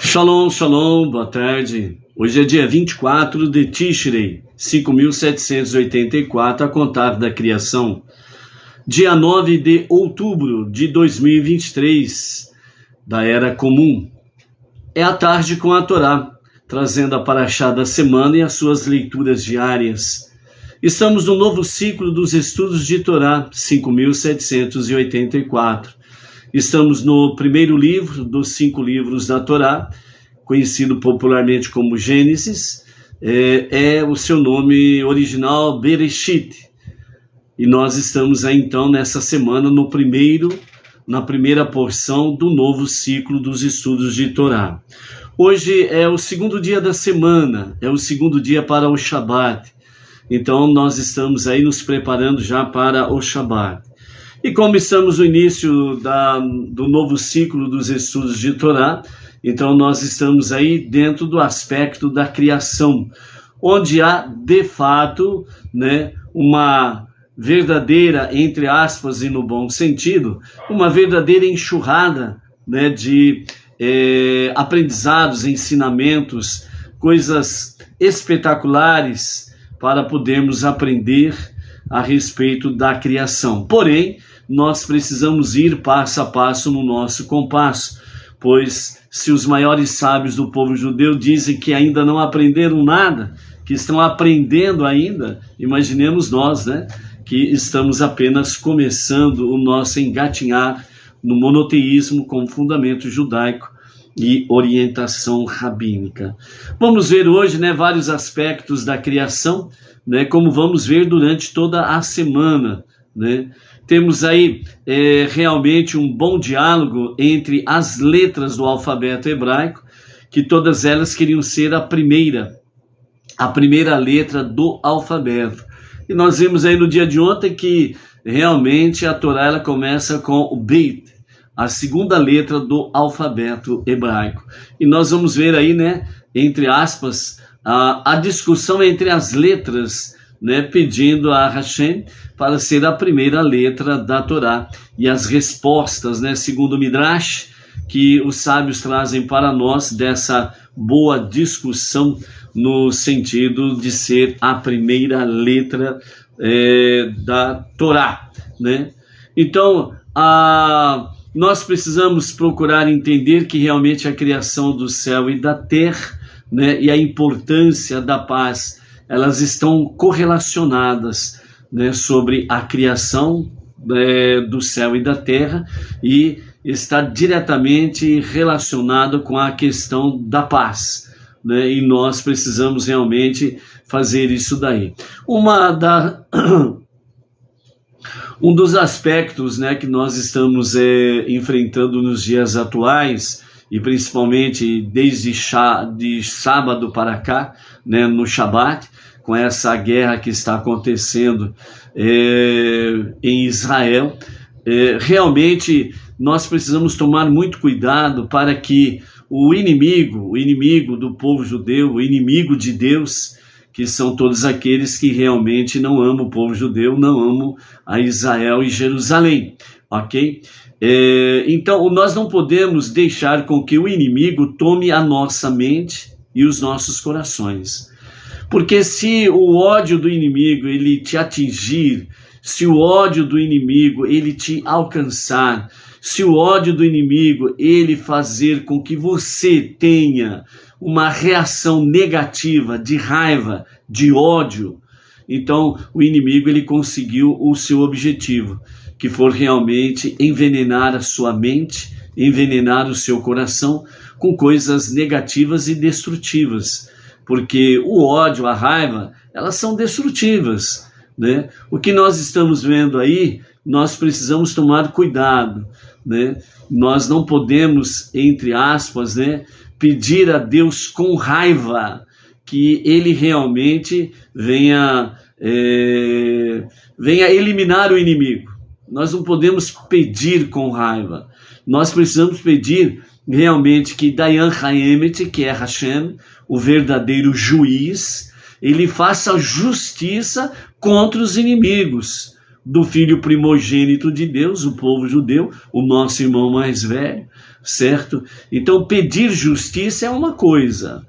Shalom, shalom, boa tarde. Hoje é dia 24 de Tishrei, 5.784, a contar da criação. Dia 9 de outubro de 2023, da Era Comum. É a tarde com a Torá, trazendo a Parashá da semana e as suas leituras diárias. Estamos no novo ciclo dos estudos de Torá, 5.784. Estamos no primeiro livro dos 5 livros da Torá, conhecido popularmente como Gênesis, é o seu nome original Bereshit. E nós estamos aí então nessa semana na primeira porção do novo ciclo dos estudos de Torá. Hoje é o segundo dia da semana, é o segundo dia para o Shabat. Então nós estamos aí nos preparando já para o Shabat. E como estamos no início do novo ciclo dos estudos de Torá, então nós estamos aí dentro do aspecto da criação, onde há, de fato, uma verdadeira, entre aspas e no bom sentido, uma verdadeira enxurrada de aprendizados, ensinamentos, coisas espetaculares para podermos aprender a respeito da criação. Porém, nós precisamos ir passo a passo no nosso compasso, pois se os maiores sábios do povo judeu dizem que ainda não aprenderam nada, que estão aprendendo ainda, imaginemos nós, que estamos apenas começando o nosso engatinhar no monoteísmo com fundamento judaico e orientação rabínica. Vamos ver hoje vários aspectos da criação, como vamos ver durante toda a semana. Temos aí realmente um bom diálogo entre as letras do alfabeto hebraico, que todas elas queriam ser a primeira letra do alfabeto. E nós vimos aí no dia de ontem que realmente a Torá ela começa com o Beit, a segunda letra do alfabeto hebraico. E nós vamos ver aí, entre aspas, a discussão entre as letras, pedindo a Hashem para ser a primeira letra da Torá. E as respostas, segundo o Midrash, que os sábios trazem para nós dessa boa discussão no sentido de ser a primeira letra da Torá. Então, nós precisamos procurar entender que realmente a criação do céu e da terra, e a importância da paz, elas estão correlacionadas, sobre a criação do céu e da terra, e está diretamente relacionado com a questão da paz, e nós precisamos realmente fazer isso daí. Um dos aspectos que nós estamos enfrentando nos dias atuais, e principalmente desde de sábado para cá, no Shabat, com essa guerra que está acontecendo em Israel, realmente nós precisamos tomar muito cuidado para que o inimigo do povo judeu, o inimigo de Deus, que são todos aqueles que realmente não amam o povo judeu, não amam a Israel e Jerusalém, ok? Então, nós não podemos deixar com que o inimigo tome a nossa mente e os nossos corações. Porque se o ódio do inimigo ele te atingir, se o ódio do inimigo ele te alcançar, se o ódio do inimigo ele fazer com que você tenha uma reação negativa de raiva, de ódio, então o inimigo ele conseguiu o seu objetivo, que for realmente envenenar a sua mente, envenenar o seu coração com coisas negativas e destrutivas, porque o ódio, a raiva, elas são destrutivas, O que nós estamos vendo aí, nós precisamos tomar cuidado, Nós não podemos, entre aspas, pedir a Deus com raiva que Ele realmente venha eliminar o inimigo. Nós não podemos pedir com raiva. Nós precisamos pedir realmente que Dayan Haemet, que é Hashem, o verdadeiro juiz, ele faça justiça contra os inimigos do filho primogênito de Deus, o povo judeu, o nosso irmão mais velho, certo? Então pedir justiça é uma coisa,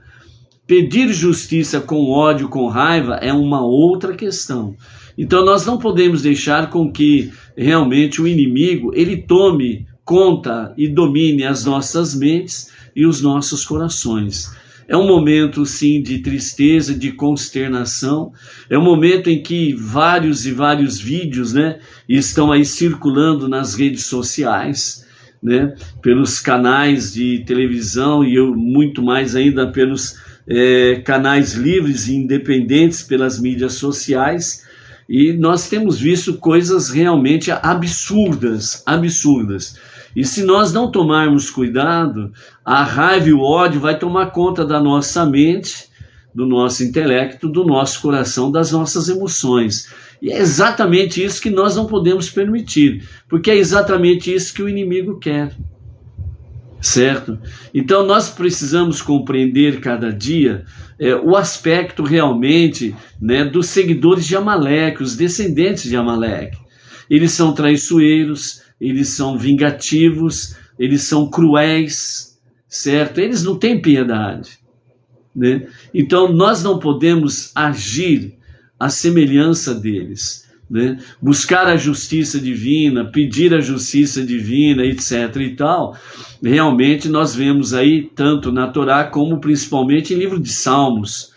pedir justiça com ódio, com raiva, é uma outra questão. Então nós não podemos deixar com que realmente o inimigo ele tome conta e domine as nossas mentes e os nossos corações. É um momento, sim, de tristeza, de consternação. É um momento em que vários e vários vídeos, né, estão aí circulando nas redes sociais, né, pelos canais de televisão e muito mais ainda pelos canais livres e independentes, pelas mídias sociais. E nós temos visto coisas realmente absurdas, absurdas. E se nós não tomarmos cuidado, a raiva e o ódio vai tomar conta da nossa mente, do nosso intelecto, do nosso coração, das nossas emoções. E é exatamente isso que nós não podemos permitir, porque é exatamente isso que o inimigo quer. Certo? Então nós precisamos compreender cada dia o aspecto realmente, né, dos seguidores de Amaleque, os descendentes de Amaleque. Eles são traiçoeiros, eles são vingativos, eles são cruéis, certo? Eles não têm piedade, né? Então nós não podemos agir à semelhança deles, né? Buscar a justiça divina, pedir a justiça divina, etc. e tal. Realmente nós vemos aí, tanto na Torá como principalmente em livro de Salmos.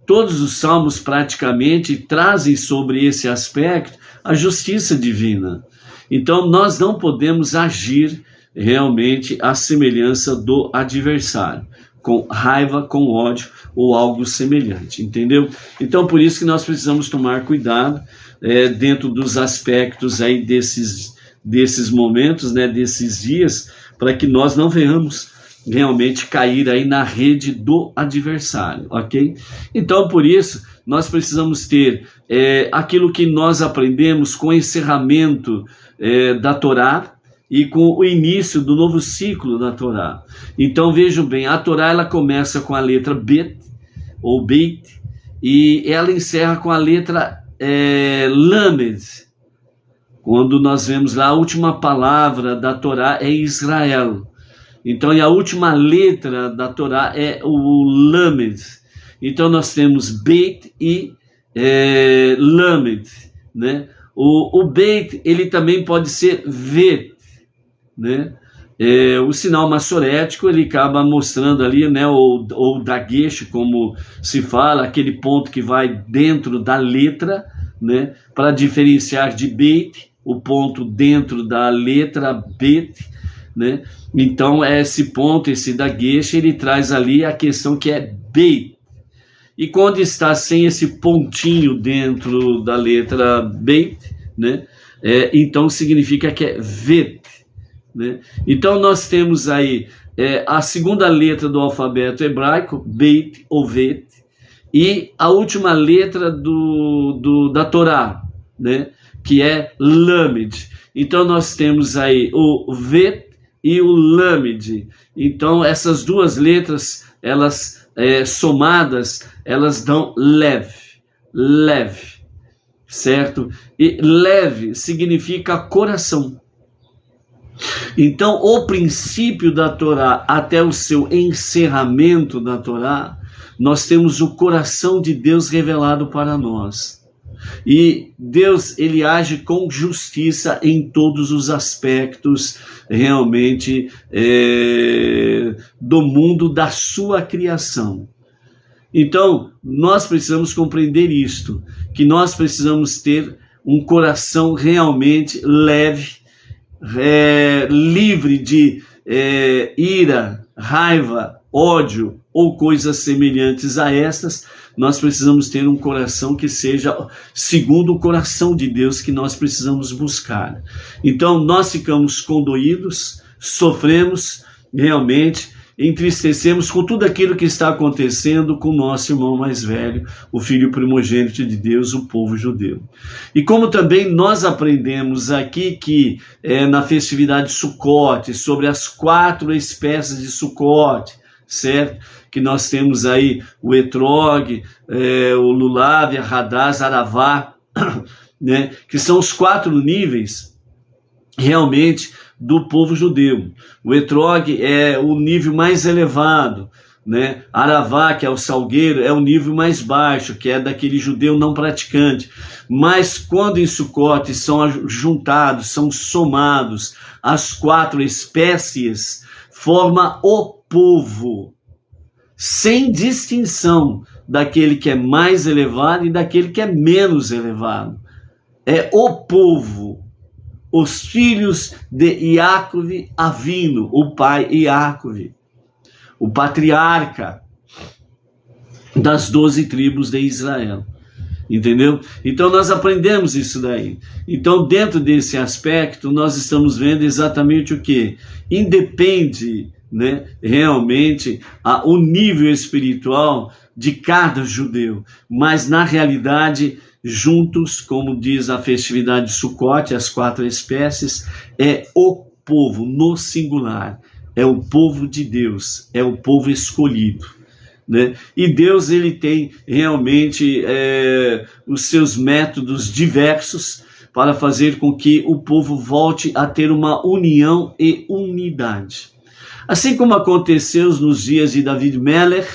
Todos os salmos praticamente trazem sobre esse aspecto a justiça divina. Então nós não podemos agir realmente à semelhança do adversário, com raiva, com ódio ou algo semelhante, entendeu? Então por isso que nós precisamos tomar cuidado dentro dos aspectos aí desses momentos, né, desses dias, para que nós não venhamos realmente cair aí na rede do adversário, ok? Então por isso nós precisamos ter aquilo que nós aprendemos com o encerramento da Torá e com o início do novo ciclo da Torá. Então vejam bem, a Torá ela começa com a letra Bet, ou Beit, e ela encerra com a letra Lamed. Quando nós vemos lá, a última palavra da Torá é Israel. Então, e a última letra da Torá é o Lamed. Então nós temos Beit e Lamed, né? O Beit, ele também pode ser Vet, né? O sinal maçorético, ele acaba mostrando ali, né, ou daguesh, como se fala, aquele ponto que vai dentro da letra, né, para diferenciar de Beit, o ponto dentro da letra Bet, né? Então esse ponto, esse daguesh, ele traz ali a questão que é Beit. E quando está sem esse pontinho dentro da letra Beit, né, então significa que é Vet, né? Então nós temos aí a segunda letra do alfabeto hebraico, Beit ou Vet, e a última letra da Torá, né, que é Lamed. Então nós temos aí o Vet e o Lamed. Então essas duas letras, elas somadas, elas dão Lev, certo? E Lev significa coração. Então o princípio da Torá até o seu encerramento da Torá, nós temos o coração de Deus revelado para nós. E Deus, ele age com justiça em todos os aspectos realmente do mundo da sua criação. Então nós precisamos compreender isto, que nós precisamos ter um coração realmente leve, livre de ira, raiva, ódio ou coisas semelhantes a estas. Nós precisamos ter um coração que seja segundo o coração de Deus, que nós precisamos buscar. Então nós ficamos condoídos, sofremos realmente, entristecemos com tudo aquilo que está acontecendo com o nosso irmão mais velho, o filho primogênito de Deus, o povo judeu. E como também nós aprendemos aqui que na festividade Sukkot, sobre as 4 espécies de Sukkot, certo? Que nós temos aí o Etrog, o Lulav, a Hadaz, Aravá, né? Que são os 4 níveis realmente do povo judeu. O etrog é o nível mais elevado, né? Aravá, que é o salgueiro, é o nível mais baixo, que é daquele judeu não praticante. Mas quando em Sucote são juntados, são somados as 4 espécies, forma o povo, sem distinção daquele que é mais elevado e daquele que é menos elevado. É o povo, os filhos de Yaakov Avino, o pai Yaakov, o patriarca das 12 tribos de Israel. Entendeu? Então nós aprendemos isso daí. Então, dentro desse aspecto, nós estamos vendo exatamente o que? Independe, né, realmente o nível espiritual de cada judeu, mas na realidade, juntos, como diz a festividade de Sucote, as 4 espécies, é o povo no singular, é o povo de Deus, é o povo escolhido, né? E Deus, ele tem realmente os seus métodos diversos para fazer com que o povo volte a ter uma união e unidade. Assim como aconteceu nos dias de David Melech,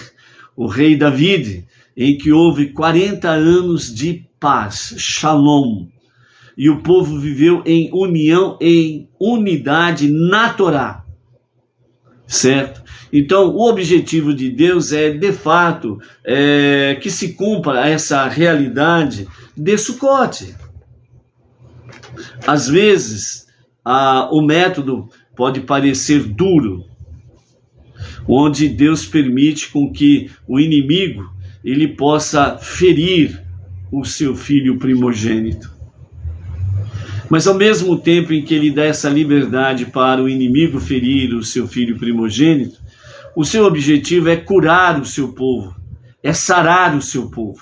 o rei David, em que houve 40 anos de paz, shalom, e o povo viveu em união, em unidade na Torá, certo? Então, o objetivo de Deus é, de fato, que se cumpra essa realidade de Sucote. Às vezes, o método pode parecer duro, onde Deus permite com que o inimigo ele possa ferir o seu filho primogênito. Mas ao mesmo tempo em que ele dá essa liberdade para o inimigo ferir o seu filho primogênito, o seu objetivo é curar o seu povo, é sarar o seu povo.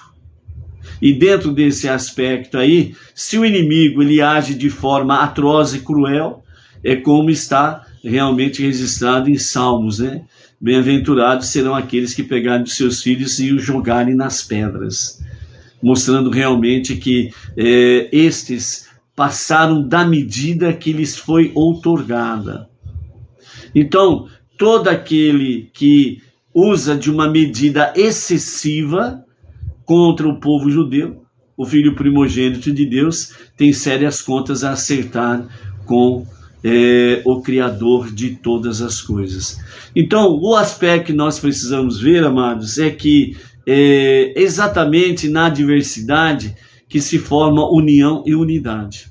E dentro desse aspecto aí, se o inimigo ele age de forma atroz e cruel, é como está realmente registrado em Salmos, né? Bem-aventurados serão aqueles que pegarem os seus filhos e os jogarem nas pedras, mostrando realmente que estes passaram da medida que lhes foi outorgada. Então, todo aquele que usa de uma medida excessiva contra o povo judeu, o filho primogênito de Deus, tem sérias contas a acertar com o Criador de todas as coisas. Então, o aspecto que nós precisamos ver, amados, é que exatamente na diversidade que se forma união e unidade.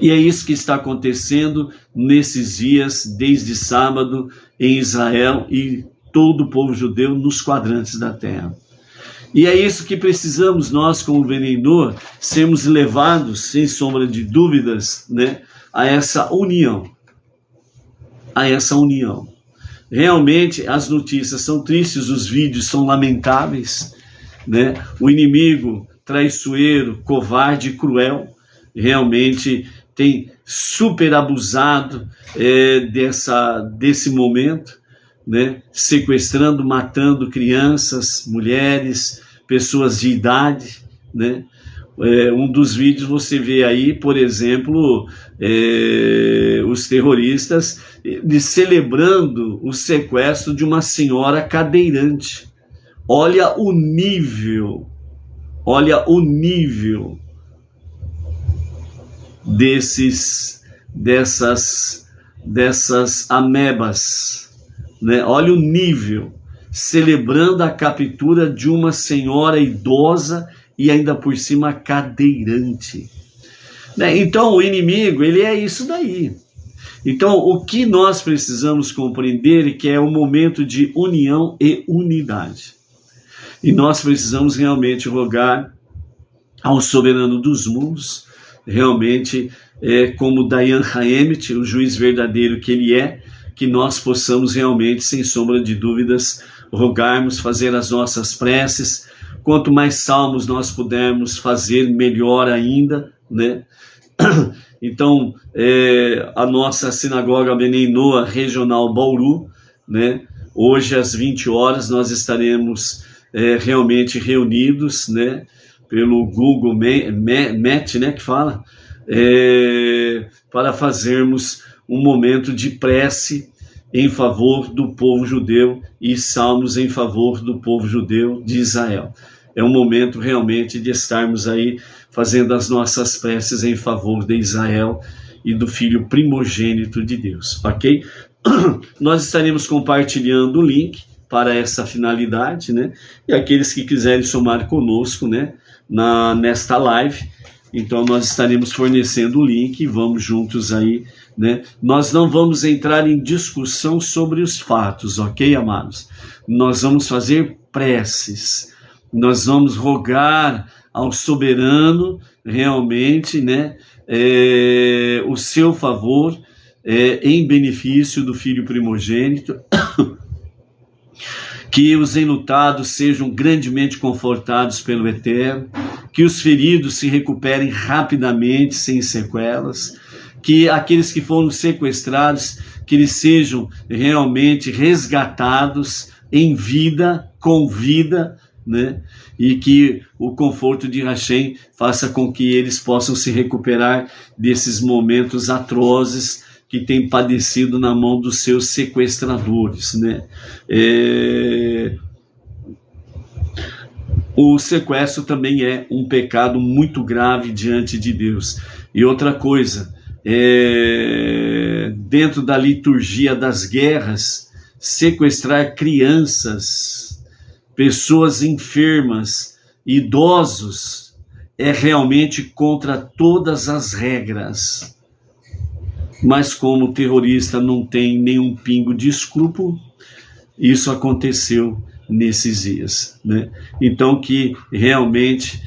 E é isso que está acontecendo nesses dias, desde sábado, em Israel e todo o povo judeu nos quadrantes da terra. E é isso que precisamos nós, como Benenor, sermos levados, sem sombra de dúvidas, né, a essa união. A essa união. Realmente, as notícias são tristes, os vídeos são lamentáveis, né? O inimigo traiçoeiro, covarde e cruel, realmente tem super abusado desse momento, né? Sequestrando, matando crianças, mulheres, pessoas de idade, né? Um dos vídeos você vê aí, por exemplo, os terroristas celebrando o sequestro de uma senhora cadeirante. Olha o nível dessas amebas, né? Olha o nível, celebrando a captura de uma senhora idosa e ainda por cima cadeirante, né? Então o inimigo, ele é isso daí. Então o que nós precisamos compreender é que é um momento de união e unidade. E nós precisamos realmente rogar ao soberano dos mundos, realmente, como Dayan Haemet, o juiz verdadeiro que ele é, que nós possamos realmente, sem sombra de dúvidas, rogarmos, fazer as nossas preces. Quanto mais salmos nós pudermos fazer, melhor ainda, né? Então, a nossa sinagoga Benenor Regional Bauru, né? Hoje às 20 horas nós estaremos realmente reunidos, né? Pelo Google Meet, né? Que fala, para fazermos um momento de prece em favor do povo judeu e salmos em favor do povo judeu de Israel. É um momento realmente de estarmos aí fazendo as nossas preces em favor de Israel e do filho primogênito de Deus, ok? Nós estaremos compartilhando o link para essa finalidade, né? E aqueles que quiserem somar conosco, né, nesta live, então nós estaremos fornecendo o link e vamos juntos aí, né? Nós não vamos entrar em discussão sobre os fatos, ok, amados? Nós vamos fazer preces, nós vamos rogar ao soberano realmente, né, o seu favor em benefício do filho primogênito, que os enlutados sejam grandemente confortados pelo Eterno, que os feridos se recuperem rapidamente, sem sequelas, que aqueles que foram sequestrados, que eles sejam realmente resgatados em vida, com vida, né? E que o conforto de Hashem faça com que eles possam se recuperar desses momentos atrozes que têm padecido na mão dos seus sequestradores, né? O sequestro também é um pecado muito grave diante de Deus. E outra coisa, dentro da liturgia das guerras, sequestrar crianças, pessoas enfermas, idosos, é realmente contra todas as regras. Mas como o terrorista não tem nenhum pingo de escrúpulo, isso aconteceu nesses dias, né? Então que realmente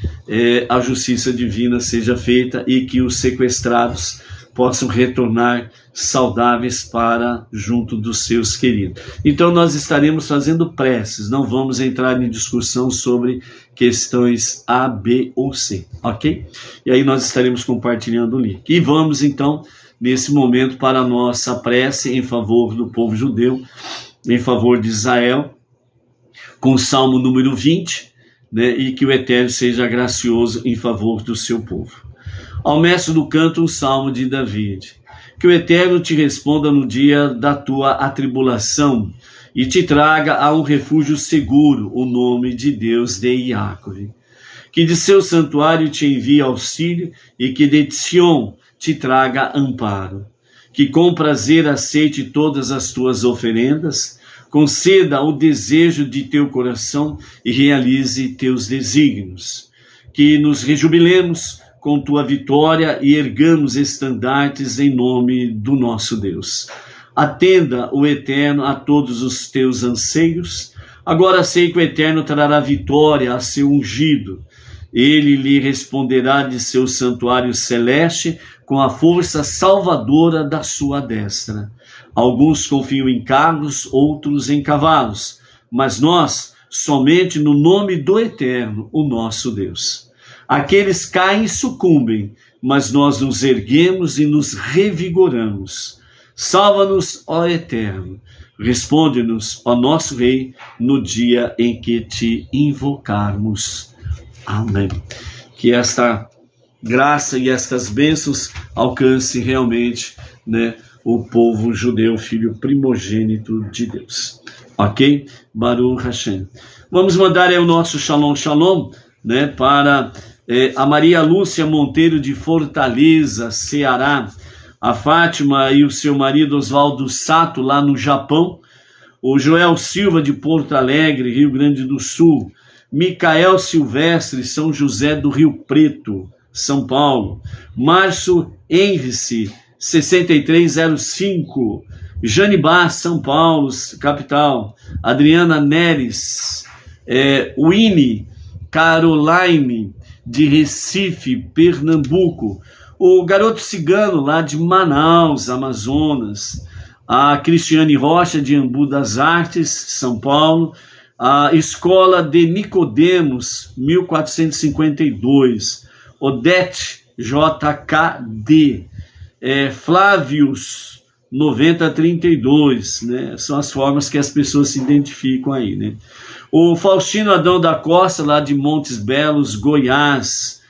a justiça divina seja feita e que os sequestrados possam retornar saudáveis para junto dos seus queridos. Então nós estaremos fazendo preces, não vamos entrar em discussão sobre questões A, B ou C, ok? E aí nós estaremos compartilhando o link. E vamos então, nesse momento, para a nossa prece em favor do povo judeu, em favor de Israel, com o Salmo número 20, né? E que o Eterno seja gracioso em favor do seu povo. Ao mestre do canto, um salmo de David. Que o Eterno te responda no dia da tua atribulação e te traga a um refúgio seguro, o nome de Deus de Iacove. Que de seu santuário te envie auxílio e que de Sion te traga amparo. Que com prazer aceite todas as tuas oferendas, conceda o desejo de teu coração e realize teus desígnios. Que nos rejubilemos com tua vitória e ergamos estandartes em nome do nosso Deus. Atenda o Eterno a todos os teus anseios. Agora sei que o Eterno trará vitória a seu ungido. Ele lhe responderá de seu santuário celeste com a força salvadora da sua destra. Alguns confiam em carros, outros em cavalos, mas nós somente no nome do Eterno, o nosso Deus. Aqueles caem e sucumbem, mas nós nos erguemos e nos revigoramos. Salva-nos, ó Eterno. Responde-nos, ó nosso Rei, no dia em que te invocarmos. Amém. Que esta graça e estas bênçãos alcancem realmente, né, o povo judeu, filho primogênito de Deus. Ok? Baruch Hashem. Vamos mandar aí o nosso Shalom Shalom, né, para a Maria Lúcia Monteiro de Fortaleza, Ceará, a Fátima e o seu marido Oswaldo Sato lá no Japão, o Joel Silva de Porto Alegre, Rio Grande do Sul, Micael Silvestre, São José do Rio Preto, São Paulo, Márcio Henrice, 6305, Janibá, São Paulo, capital, Adriana Neres, Winnie, Caroline, de Recife, Pernambuco, o Garoto Cigano, lá de Manaus, Amazonas, a Cristiane Rocha, de Embu das Artes, São Paulo, a Escola de Nicodemos, 1452, Odete, JKD, Flávios, 9032, né? São as formas que as pessoas se identificam aí, né? O Faustino Adão da Costa, lá de Montes Belos, Goiás,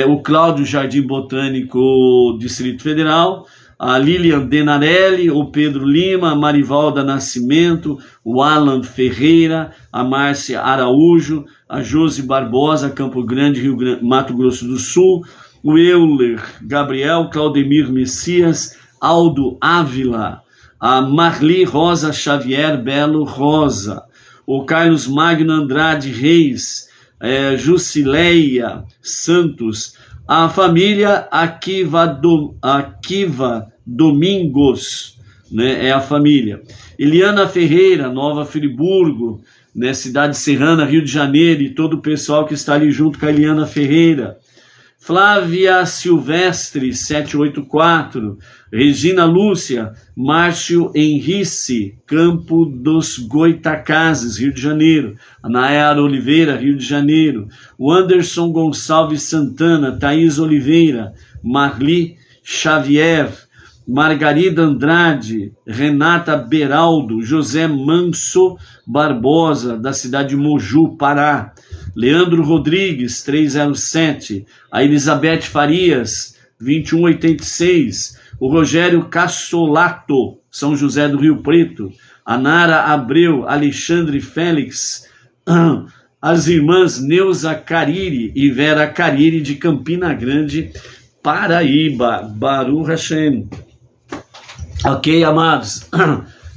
o Cláudio Jardim Botânico, Distrito Federal, a Lilian Denarelli, o Pedro Lima, a Marivalda Nascimento, o Alan Ferreira, a Márcia Araújo, a Josi Barbosa, Campo Grande, Mato Grosso do Sul, o Euler Gabriel, Claudemir Messias, Aldo Ávila, a Marli Rosa Xavier Belo Rosa, o Carlos Magno Andrade Reis, Jusileia Santos, a família Akiva Domingos, né, é a família. Eliana Ferreira, Nova Friburgo, né, cidade serrana, Rio de Janeiro, e todo o pessoal que está ali junto com a Eliana Ferreira. Flávia Silvestre, 784, Regina Lúcia, Márcio Henrice, Campo dos Goitacazes, Rio de Janeiro, a Nayara Oliveira, Rio de Janeiro, o Anderson Gonçalves Santana, Thaís Oliveira, Marli Xavier, Margarida Andrade, Renata Beraldo, José Manso Barbosa, da cidade de Moju, Pará, Leandro Rodrigues, 307, a Elizabeth Farias, 2186, o Rogério Cassolato, São José do Rio Preto, a Nara Abreu, Alexandre Félix, as irmãs Neuza Cariri e Vera Cariri, de Campina Grande, Paraíba, Baruch Hashem. Ok, amados?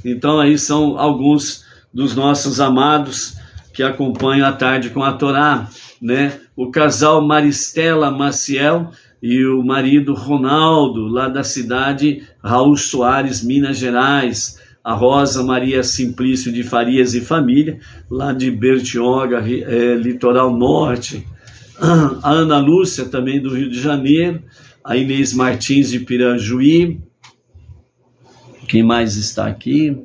Então aí são alguns dos nossos amados que acompanham a Tarde com a Torá, né? O casal Maristela Maciel e o marido Ronaldo, lá da cidade Raul Soares, Minas Gerais, a Rosa Maria Simplício de Farias e família, lá de Bertioga, litoral norte, a Ana Lúcia, também do Rio de Janeiro, a Inês Martins de Pirajuí, quem mais está aqui?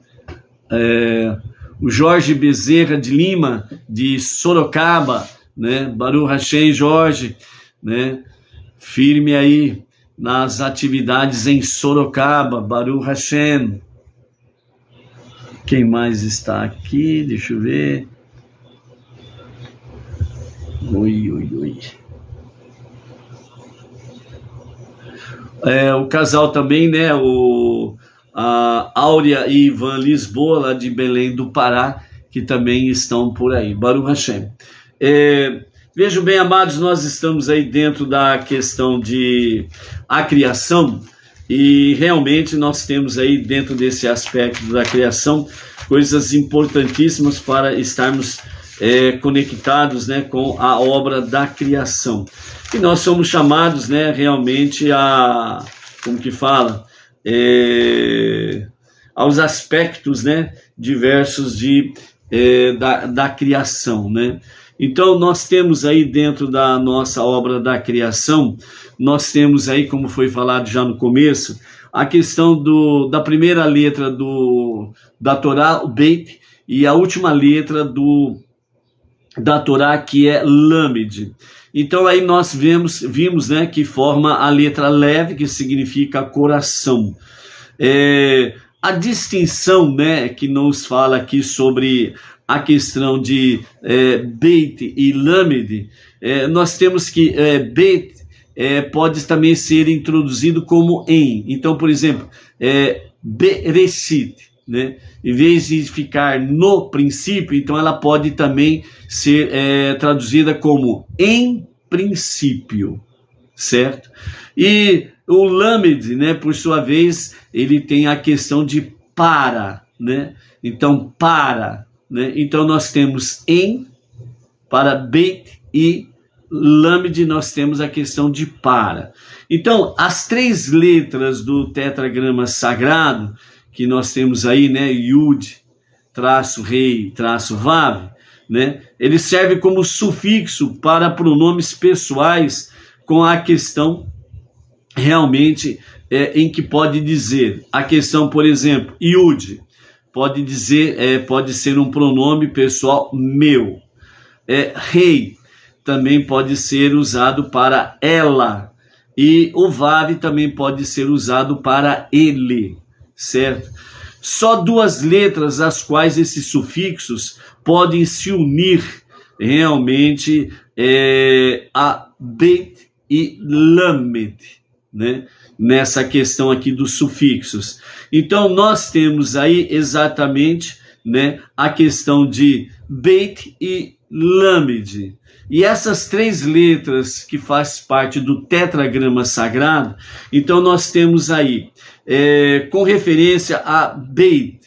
O Jorge Bezerra de Lima, de Sorocaba, né? Baruch Hashem, Jorge, né? Firme aí nas atividades em Sorocaba, Baruch Hashem. Quem mais está aqui? Deixa eu ver. Oi. O casal também, né? A Áurea e Ivan Lisboa, lá de Belém do Pará, que também estão por aí. Baruch Hashem. Vejam bem, amados, nós estamos aí dentro da questão de a criação, e realmente nós temos aí dentro desse aspecto da criação coisas importantíssimas para estarmos conectados, né, com a obra da criação. E nós somos chamados, né, realmente a, como que fala, aos aspectos, né, diversos da criação, né? Então nós temos aí dentro da nossa obra da criação, nós temos aí, como foi falado já no começo, a questão da primeira letra da Torá, o Beit, e a última letra da Torá, que é Lamed. Então aí nós vimos, né, que forma a letra Lev, que significa coração. A distinção, né, que nos fala aqui sobre a questão de Beit e Lamed, nós temos que Beit pode também ser introduzido como em. Então, por exemplo, Bereshit, né? Em vez de ficar no princípio, então ela pode também ser traduzida como em princípio, certo? E o Lamed, né, por sua vez, ele tem a questão de para, né? Então, para, né? Então nós temos em para Beit e Lamed, nós temos a questão de para. Então, as três letras do tetragrama sagrado que nós temos aí, né, Yud, traço rei, traço vav, né, ele serve como sufixo para pronomes pessoais com a questão realmente em que pode dizer. A questão, por exemplo, Yud, pode dizer, pode ser um pronome pessoal meu. Rei também pode ser usado para ela, e o vav também pode ser usado para ele, certo? Só duas letras as quais esses sufixos podem se unir realmente a Beit e lamed, né? Nessa questão aqui dos sufixos. Então, nós temos aí exatamente, né, a questão de beit e lamed. E essas três letras que faz parte do tetragrama sagrado, então nós temos aí, com referência a beit,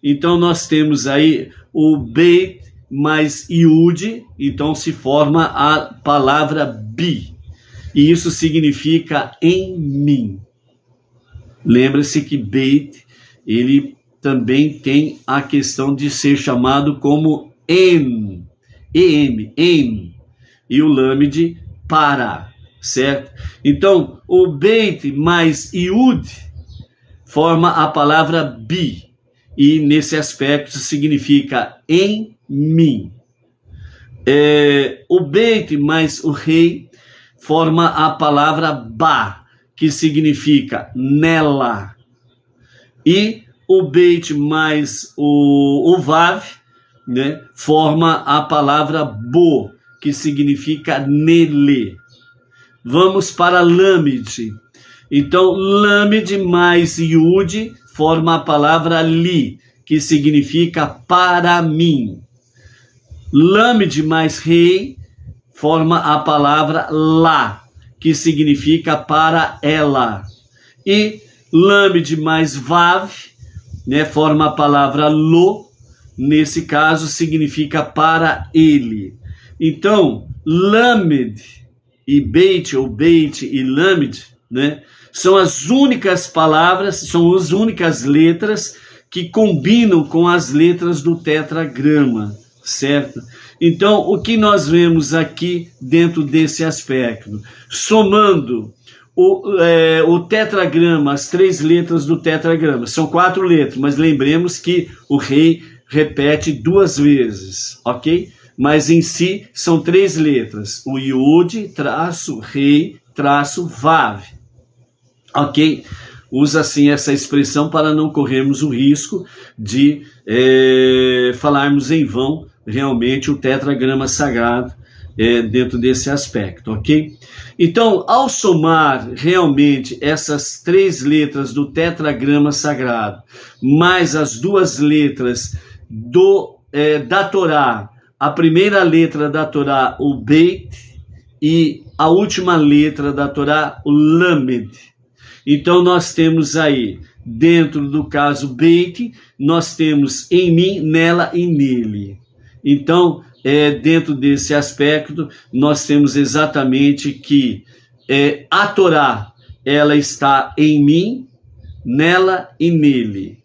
então nós temos aí o beit mais iud, então se forma a palavra bi. E isso significa em mim. Lembra-se que beit, ele também tem a questão de ser chamado como em, e o lamed para, certo? Então, o beit mais iud forma a palavra bi, e nesse aspecto significa em mim. O beit mais o rei forma a palavra ba, que significa nela. E o beit mais o vav, né, forma a palavra bo, que significa nele. Vamos para lamed. Então, lamed mais yud forma a palavra li, que significa para mim. Lamed mais rei forma a palavra lá, que significa para ela. E lamed mais vav, né, forma a palavra lo, nesse caso significa para ele. Então, lamed e beit, ou beit e lamed, né, são as únicas palavras, são as únicas letras que combinam com as letras do tetragrama, certo? Então, o que nós vemos aqui dentro desse aspecto? Somando o tetragrama, as três letras do tetragrama, são 4 letras, mas lembremos que o rei repete 2 vezes, ok? Mas em si são 3 letras, o Yud, traço, rei, traço, vav, ok? Usa assim essa expressão para não corrermos o risco de falarmos em vão realmente o tetragrama sagrado dentro desse aspecto, ok? Então, ao somar realmente essas 3 letras do tetragrama sagrado, mais as 2 letras da Torá, a primeira letra da Torá, o beit, e a última letra da Torá, o lamed. Então, nós temos aí, dentro do caso beit, nós temos em mim, nela e nele. Então, dentro desse aspecto, nós temos exatamente que a Torá, ela está em mim, nela e nele,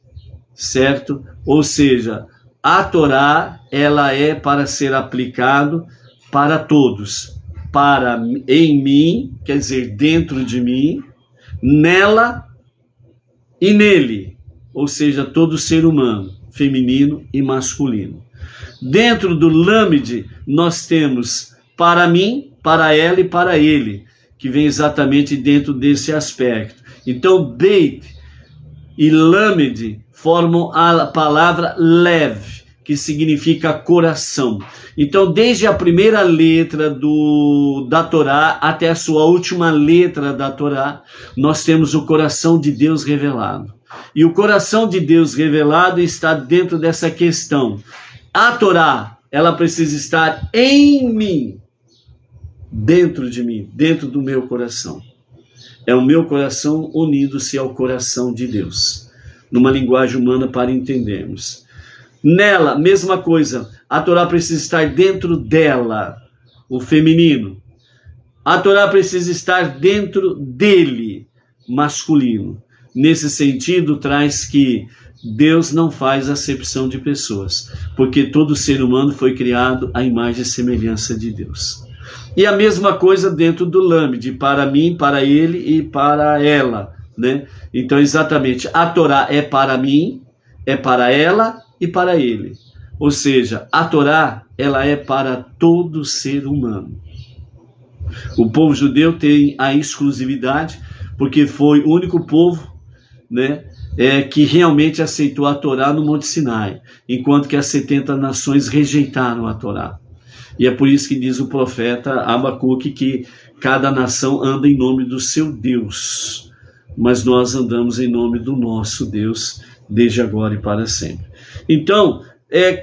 certo? Ou seja, a Torá, ela é para ser aplicado para todos, em mim, quer dizer, dentro de mim, nela e nele, ou seja, todo ser humano, feminino e masculino. Dentro do lamed, nós temos para mim, para ela e para ele, que vem exatamente dentro desse aspecto. Então, beit e lamed formam a palavra lev, que significa coração. Então, desde a primeira letra da Torá até a sua última letra da Torá, nós temos o coração de Deus revelado. E o coração de Deus revelado está dentro dessa questão. A Torá, ela precisa estar em mim, dentro de mim, dentro do meu coração. É o meu coração unindo-se ao coração de Deus, numa linguagem humana para entendermos. Nela, mesma coisa, a Torá precisa estar dentro dela, o feminino. A Torá precisa estar dentro dele, masculino. Nesse sentido, traz que Deus não faz acepção de pessoas, porque todo ser humano foi criado à imagem e semelhança de Deus. E a mesma coisa dentro do lamed, para mim, para ele e para ela, né? Então, exatamente, a Torá é para mim, é para ela e para ele. Ou seja, a Torá, ela é para todo ser humano. O povo judeu tem a exclusividade, porque foi o único povo, né, que realmente aceitou a Torá no Monte Sinai, enquanto que as 70 nações rejeitaram a Torá. E é por isso que diz o profeta Abacuque que Cada nação anda em nome do seu Deus, mas nós andamos em nome do nosso Deus, desde agora e para sempre. Então,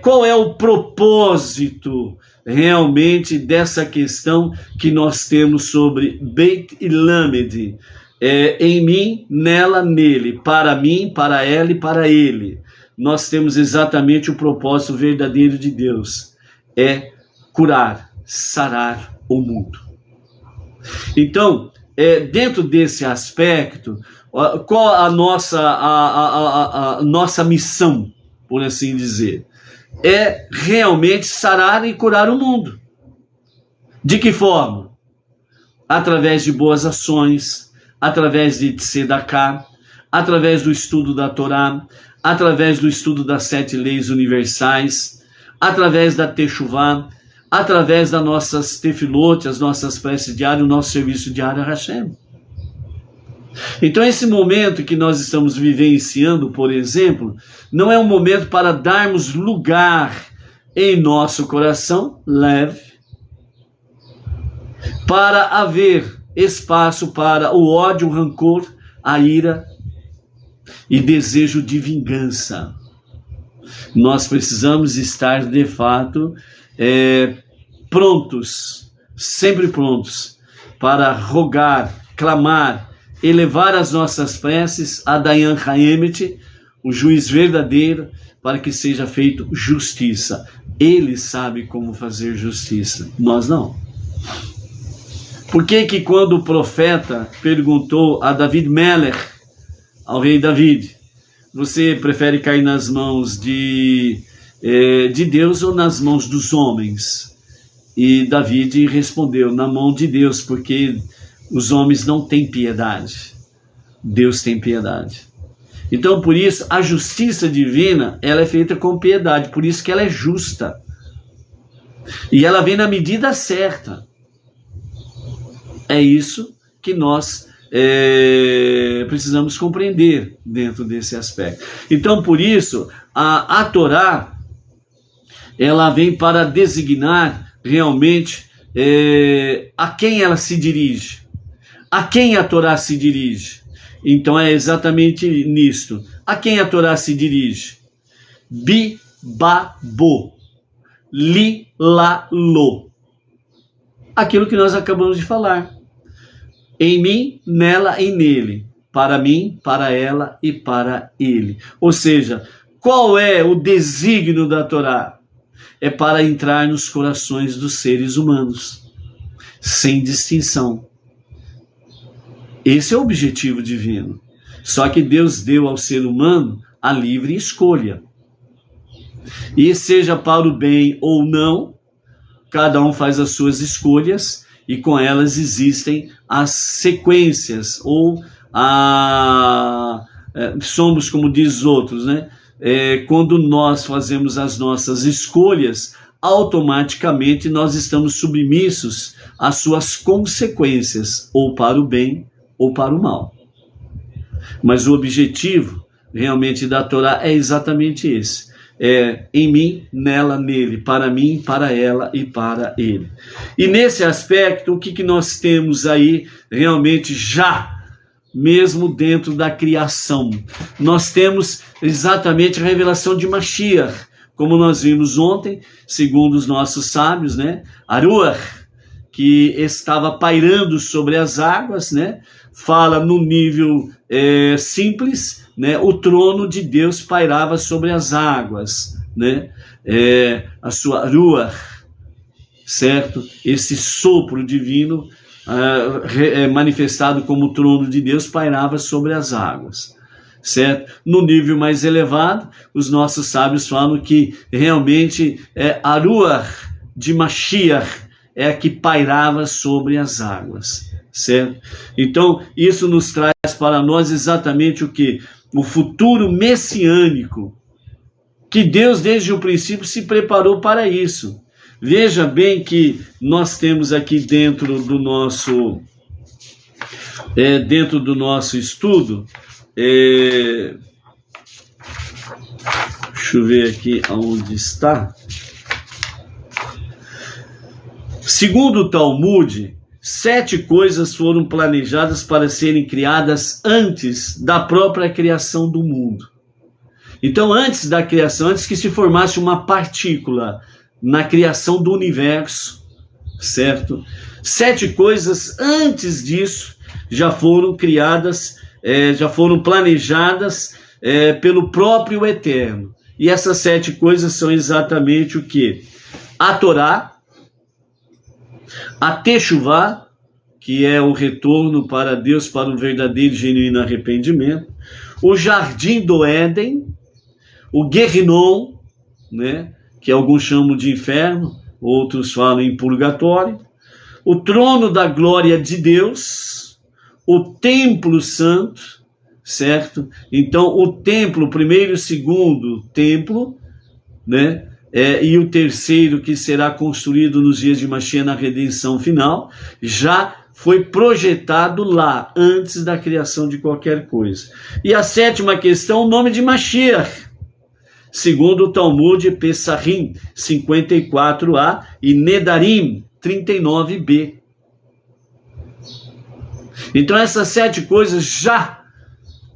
qual é o propósito realmente dessa questão que nós temos sobre Beit Lamed? Em mim, nela, nele, para mim, para ela e para ele. Nós temos exatamente o propósito verdadeiro de Deus, é curar, sarar o mundo. Então, dentro desse aspecto, qual a nossa missão, por assim dizer? É realmente sarar e curar o mundo. De que forma? Através de boas ações, através de Tzedaká, através do estudo da Torá, através do estudo das 7 leis universais, através da Teshuvá, através das nossas tefilot, as nossas preces diárias, o nosso serviço diário a Hashem. Então esse momento que nós estamos vivenciando, por exemplo, não é um momento para darmos lugar em nosso coração leve, para haver espaço para o ódio, o rancor, a ira e desejo de vingança. Nós precisamos estar de fato prontos, sempre prontos, para rogar, clamar, elevar as nossas preces a Dayan Haemet, o juiz verdadeiro, para que seja feito justiça. Ele sabe como fazer justiça, nós não. Por que quando o profeta perguntou a David Melech, ao rei David, você prefere cair nas mãos de Deus ou nas mãos dos homens? E David respondeu, na mão de Deus, porque os homens não têm piedade. Deus tem piedade. Então, por isso, a justiça divina, ela é feita com piedade, por isso que ela é justa. E ela vem na medida certa. É isso que nós precisamos compreender dentro desse aspecto. Então, por isso, a Torá, ela vem para designar realmente a quem ela se dirige. A quem a Torá se dirige? Então é exatamente nisto. A quem a Torá se dirige? Bi, ba, bo. Li, la, lo. Aquilo que nós acabamos de falar. Em mim, nela e nele. Para mim, para ela e para ele. Ou seja, qual é o desígnio da Torá? É para entrar nos corações dos seres humanos, sem distinção. Esse é o objetivo divino. Só que Deus deu ao ser humano a livre escolha. E seja para o bem ou não, cada um faz as suas escolhas e com elas existem as sequências, ou somos, como diz outros, né? Quando nós fazemos as nossas escolhas, automaticamente nós estamos submissos às suas consequências, ou para o bem ou para o mal. Mas o objetivo realmente da Torá é exatamente esse. Em mim, nela, nele, para mim, para ela e para ele. E nesse aspecto, o que nós temos aí realmente já, mesmo dentro da criação? Nós temos exatamente a revelação de Mashiach, como nós vimos ontem, segundo os nossos sábios, né? Aruach, que estava pairando sobre as águas, né? Fala no nível simples, né? O trono de Deus pairava sobre as águas, né? A sua Ruach, certo? Esse sopro divino manifestado como o trono de Deus pairava sobre as águas, certo? No nível mais elevado, os nossos sábios falam que realmente a Ruach de Mashiach é a que pairava sobre as águas, certo? Então, isso nos traz para nós exatamente o que? O futuro messiânico, que Deus desde o princípio se preparou para isso. Veja bem que nós temos aqui dentro do nosso estudo, deixa eu ver aqui aonde está. Segundo o Talmud, 7 coisas foram planejadas para serem criadas antes da própria criação do mundo. Então, antes da criação, antes que se formasse uma partícula na criação do universo, certo? 7 coisas antes disso já foram criadas, já foram planejadas pelo próprio Eterno. E essas 7 coisas são exatamente o quê? A Torá, a Teshuvá, que é o retorno para Deus, para um verdadeiro e genuíno arrependimento, o Jardim do Éden, o Guerrinom, né, que alguns chamam de inferno, outros falam em purgatório, o trono da glória de Deus, o templo santo, certo? Então, o templo, o primeiro e o segundo templo, né? E o terceiro, que será construído nos dias de Mashiach na redenção final, já foi projetado lá, antes da criação de qualquer coisa. E a 7ª questão, o nome de Mashiach, segundo o Talmud Pesachim 54a e Nedarim 39b. Então essas 7 coisas já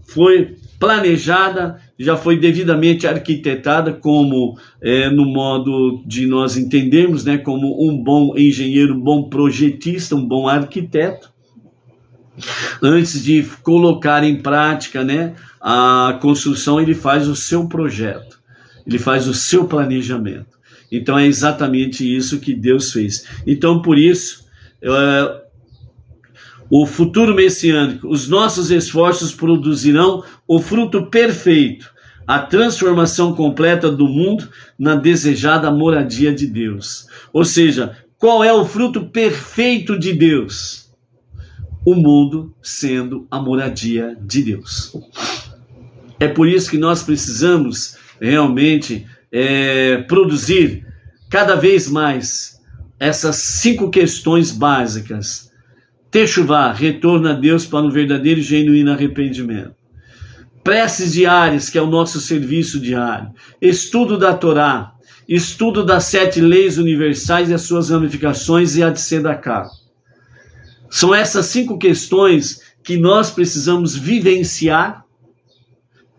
foi planejada, já foi devidamente arquitetada, como no modo de nós entendermos, né, como um bom engenheiro, um bom projetista, um bom arquiteto, antes de colocar em prática, né, a construção, ele faz o seu projeto, ele faz o seu planejamento. Então é exatamente isso que Deus fez. Então por isso, o futuro messiânico, os nossos esforços produzirão o fruto perfeito, a transformação completa do mundo na desejada moradia de Deus. Ou seja, qual é o fruto perfeito de Deus? O mundo sendo a moradia de Deus. É por isso que nós precisamos realmente produzir cada vez mais essas 5 questões básicas. Teshuvá, retorno a Deus para um verdadeiro e genuíno arrependimento. Preces diárias, que é o nosso serviço diário. Estudo da Torá, estudo das 7 leis universais e as suas ramificações e a de Sedaká. São essas 5 questões que nós precisamos vivenciar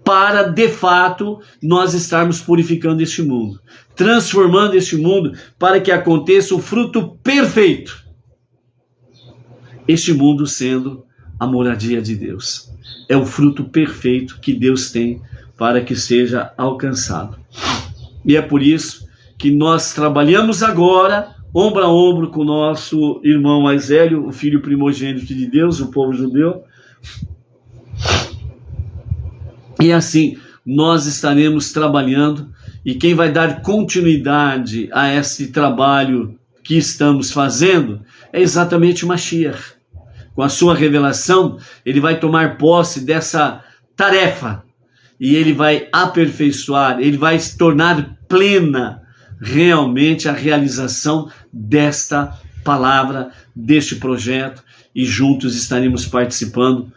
para, de fato, nós estarmos purificando este mundo, transformando este mundo para que aconteça o fruto perfeito. Este mundo sendo a moradia de Deus. É o fruto perfeito que Deus tem para que seja alcançado. E é por isso que nós trabalhamos agora, ombro a ombro com o nosso irmão mais velho, o filho primogênito de Deus, o povo judeu. E assim, nós estaremos trabalhando, e quem vai dar continuidade a esse trabalho que estamos fazendo é exatamente o Mashiach. Com a sua revelação, ele vai tomar posse dessa tarefa e ele vai aperfeiçoar, ele vai se tornar plena realmente a realização desta palavra, deste projeto, e juntos estaremos participando,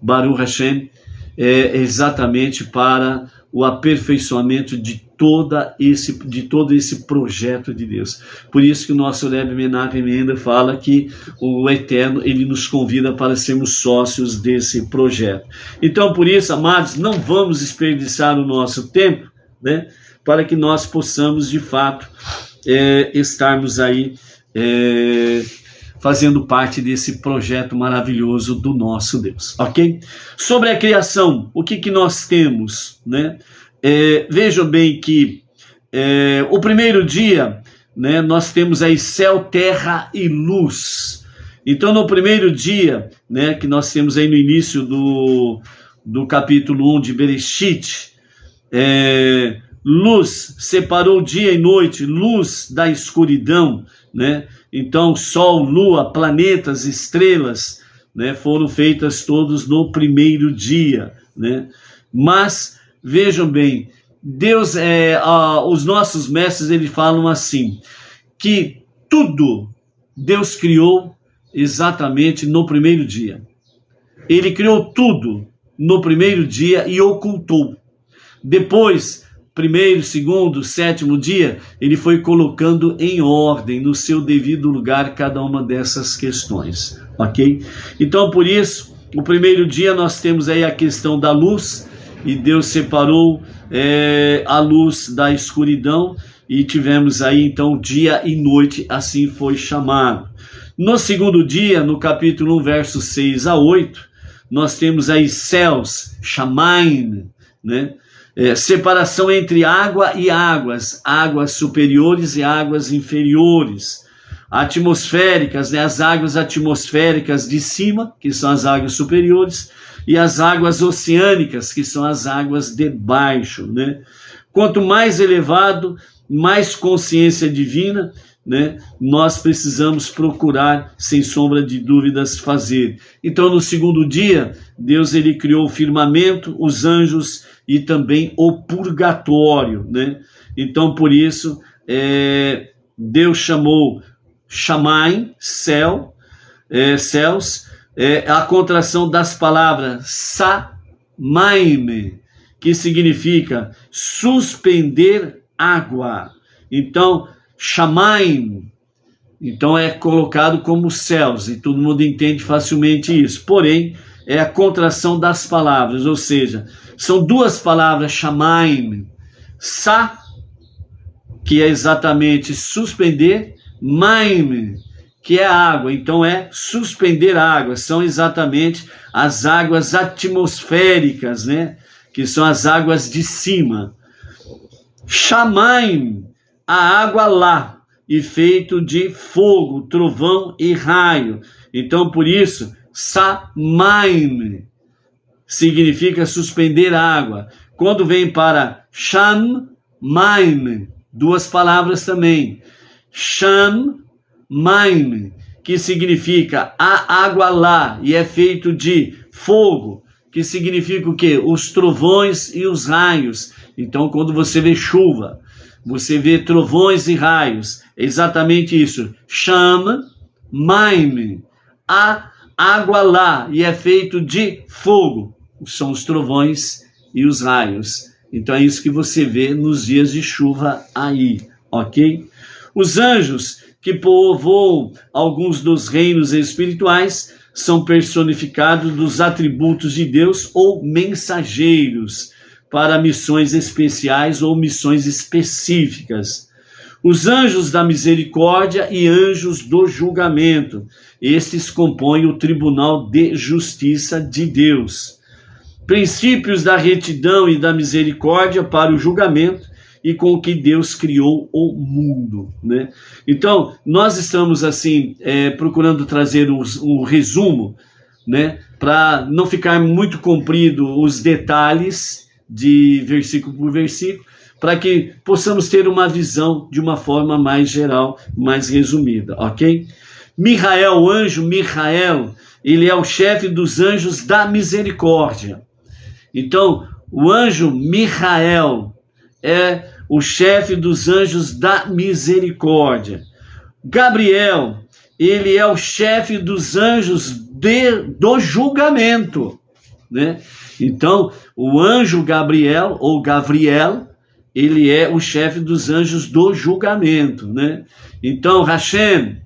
Baruch Hashem, exatamente para o aperfeiçoamento de todo esse projeto de Deus. Por isso que o nosso Rebbe Menachem Mendel fala que o Eterno, ele nos convida para sermos sócios desse projeto. Então, por isso, amados, não vamos desperdiçar o nosso tempo, né, para que nós possamos, de fato, estarmos aí fazendo parte desse projeto maravilhoso do nosso Deus, ok? Sobre a criação, o que nós temos, né? Vejam bem que o primeiro dia, né, nós temos aí céu, terra e luz. Então, no primeiro dia, né, que nós temos aí no início do capítulo 1 de Bereshit, luz separou dia e noite, luz da escuridão, né? Então, sol, lua, planetas, estrelas, né, foram feitas todos no primeiro dia, né? Mas vejam bem, Deus, os nossos mestres, eles falam assim, que tudo Deus criou exatamente no primeiro dia. Ele criou tudo no primeiro dia e ocultou. Depois, primeiro, segundo, sétimo dia, ele foi colocando em ordem, no seu devido lugar, cada uma dessas questões, ok? Então, por isso, o primeiro dia nós temos aí a questão da luz, e Deus separou a luz da escuridão, e tivemos aí então dia e noite, assim foi chamado. No segundo dia, no capítulo 1, versos 6 a 8, nós temos aí céus, Shamaim, né? Separação entre água e águas, águas superiores e águas inferiores, atmosféricas, né? As águas atmosféricas de cima, que são as águas superiores, e as águas oceânicas, que são as águas de baixo, né? Quanto mais elevado, mais consciência divina, né, nós precisamos procurar, sem sombra de dúvidas, fazer. Então, no segundo dia, Deus ele criou o firmamento, os anjos e também o purgatório, né? Então, por isso, Deus chamou Shamaim, céu, céus, a contração das palavras Samaim, que significa suspender água. Então, Shamaim, então é colocado como céus, e todo mundo entende facilmente isso. Porém, é a contração das palavras, ou seja, são duas palavras, Shamaim, Sa, que é exatamente suspender, Maim, que é água, então é suspender água, são exatamente as águas atmosféricas, né? Que são as águas de cima. Shamaim, a água lá, e feito de fogo, trovão e raio. Então, por isso, Samaim significa suspender água. Quando vem para Shamaim, duas palavras também. Shamaim, que significa a água lá, e é feito de fogo, que significa o quê? Os trovões e os raios. Então, quando você vê chuva, você vê trovões e raios, é exatamente isso. Shamaim, a água lá, e é feito de fogo, são os trovões e os raios. Então é isso que você vê nos dias de chuva aí, ok? Os anjos que povoam alguns dos reinos espirituais são personificados dos atributos de Deus ou mensageiros para missões especiais ou missões específicas. Os anjos da misericórdia e anjos do julgamento. Estes compõem o tribunal de justiça de Deus. Princípios da retidão e da misericórdia para o julgamento e com que Deus criou o mundo, né? Então, nós estamos assim, procurando trazer um resumo, né? Para não ficar muito comprido os detalhes de versículo por versículo, para que possamos ter uma visão de uma forma mais geral, mais resumida, ok? Michael, o anjo Michael, ele é o chefe dos anjos da misericórdia. Então, o anjo Michael é o chefe dos anjos da misericórdia. Gabriel, ele é o chefe dos anjos do julgamento, né? Então, o anjo Gabriel, ou Gavriel, ele é o chefe dos anjos do julgamento, né? Então, Hashem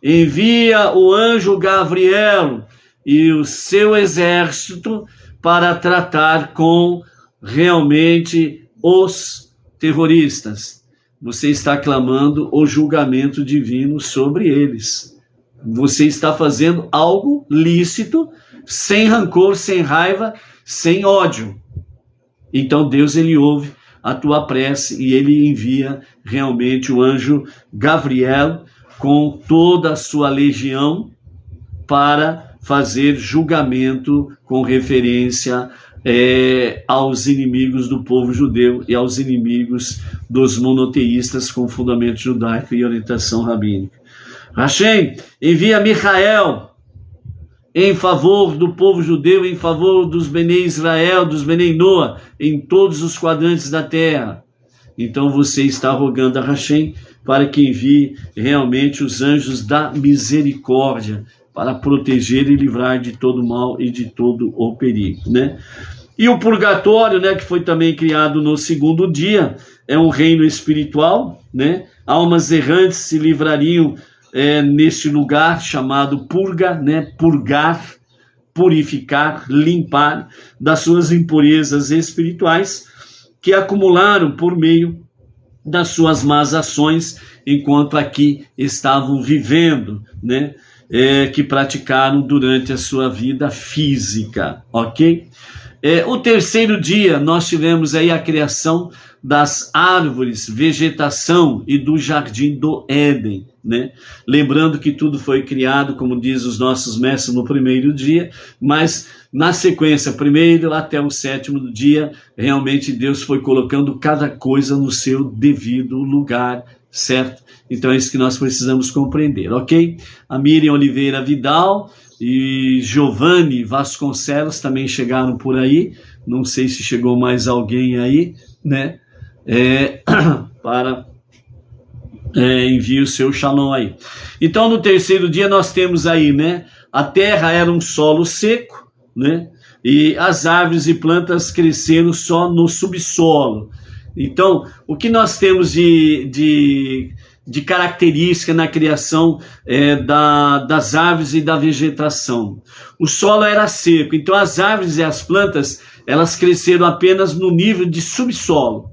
envia o anjo Gavriel e o seu exército para tratar com realmente os terroristas. Você está clamando o julgamento divino sobre eles. Você está fazendo algo lícito, sem rancor, sem raiva, sem ódio. Então Deus, ele ouve a tua prece e ele envia realmente o anjo Gavriel com toda a sua legião para fazer julgamento com referência aos inimigos do povo judeu e aos inimigos dos monoteístas com fundamento judaico e orientação rabínica. Hashem envia Michael em favor do povo judeu, em favor dos Benei Israel, dos Benei Noa, em todos os quadrantes da terra. Então você está rogando a Hashem para que envie realmente os anjos da misericórdia, para proteger e livrar de todo mal e de todo o perigo, né? E o purgatório, né, que foi também criado no segundo dia, é um reino espiritual, né? Almas errantes se livrariam neste lugar chamado purga, né? Purgar, purificar, limpar das suas impurezas espirituais que acumularam por meio das suas más ações enquanto aqui estavam vivendo, né? Que praticaram durante a sua vida física, ok? O terceiro dia nós tivemos aí a criação das árvores, vegetação e do jardim do Éden, né? Lembrando que tudo foi criado, como diz os nossos mestres, no primeiro dia, mas na sequência, primeiro até o sétimo dia, realmente Deus foi colocando cada coisa no seu devido lugar, certo? Então é isso que nós precisamos compreender, ok? A Miriam Oliveira Vidal e Giovanni Vasconcelos também chegaram por aí, não sei se chegou mais alguém aí, né? Para envie o seu shalom aí. Então no terceiro dia nós temos aí, né? A terra era um solo seco, né? E as árvores e plantas cresceram só no subsolo. Então o que nós temos de característica na criação das árvores e da vegetação? O solo era seco, então as árvores e as plantas elas cresceram apenas no nível de subsolo.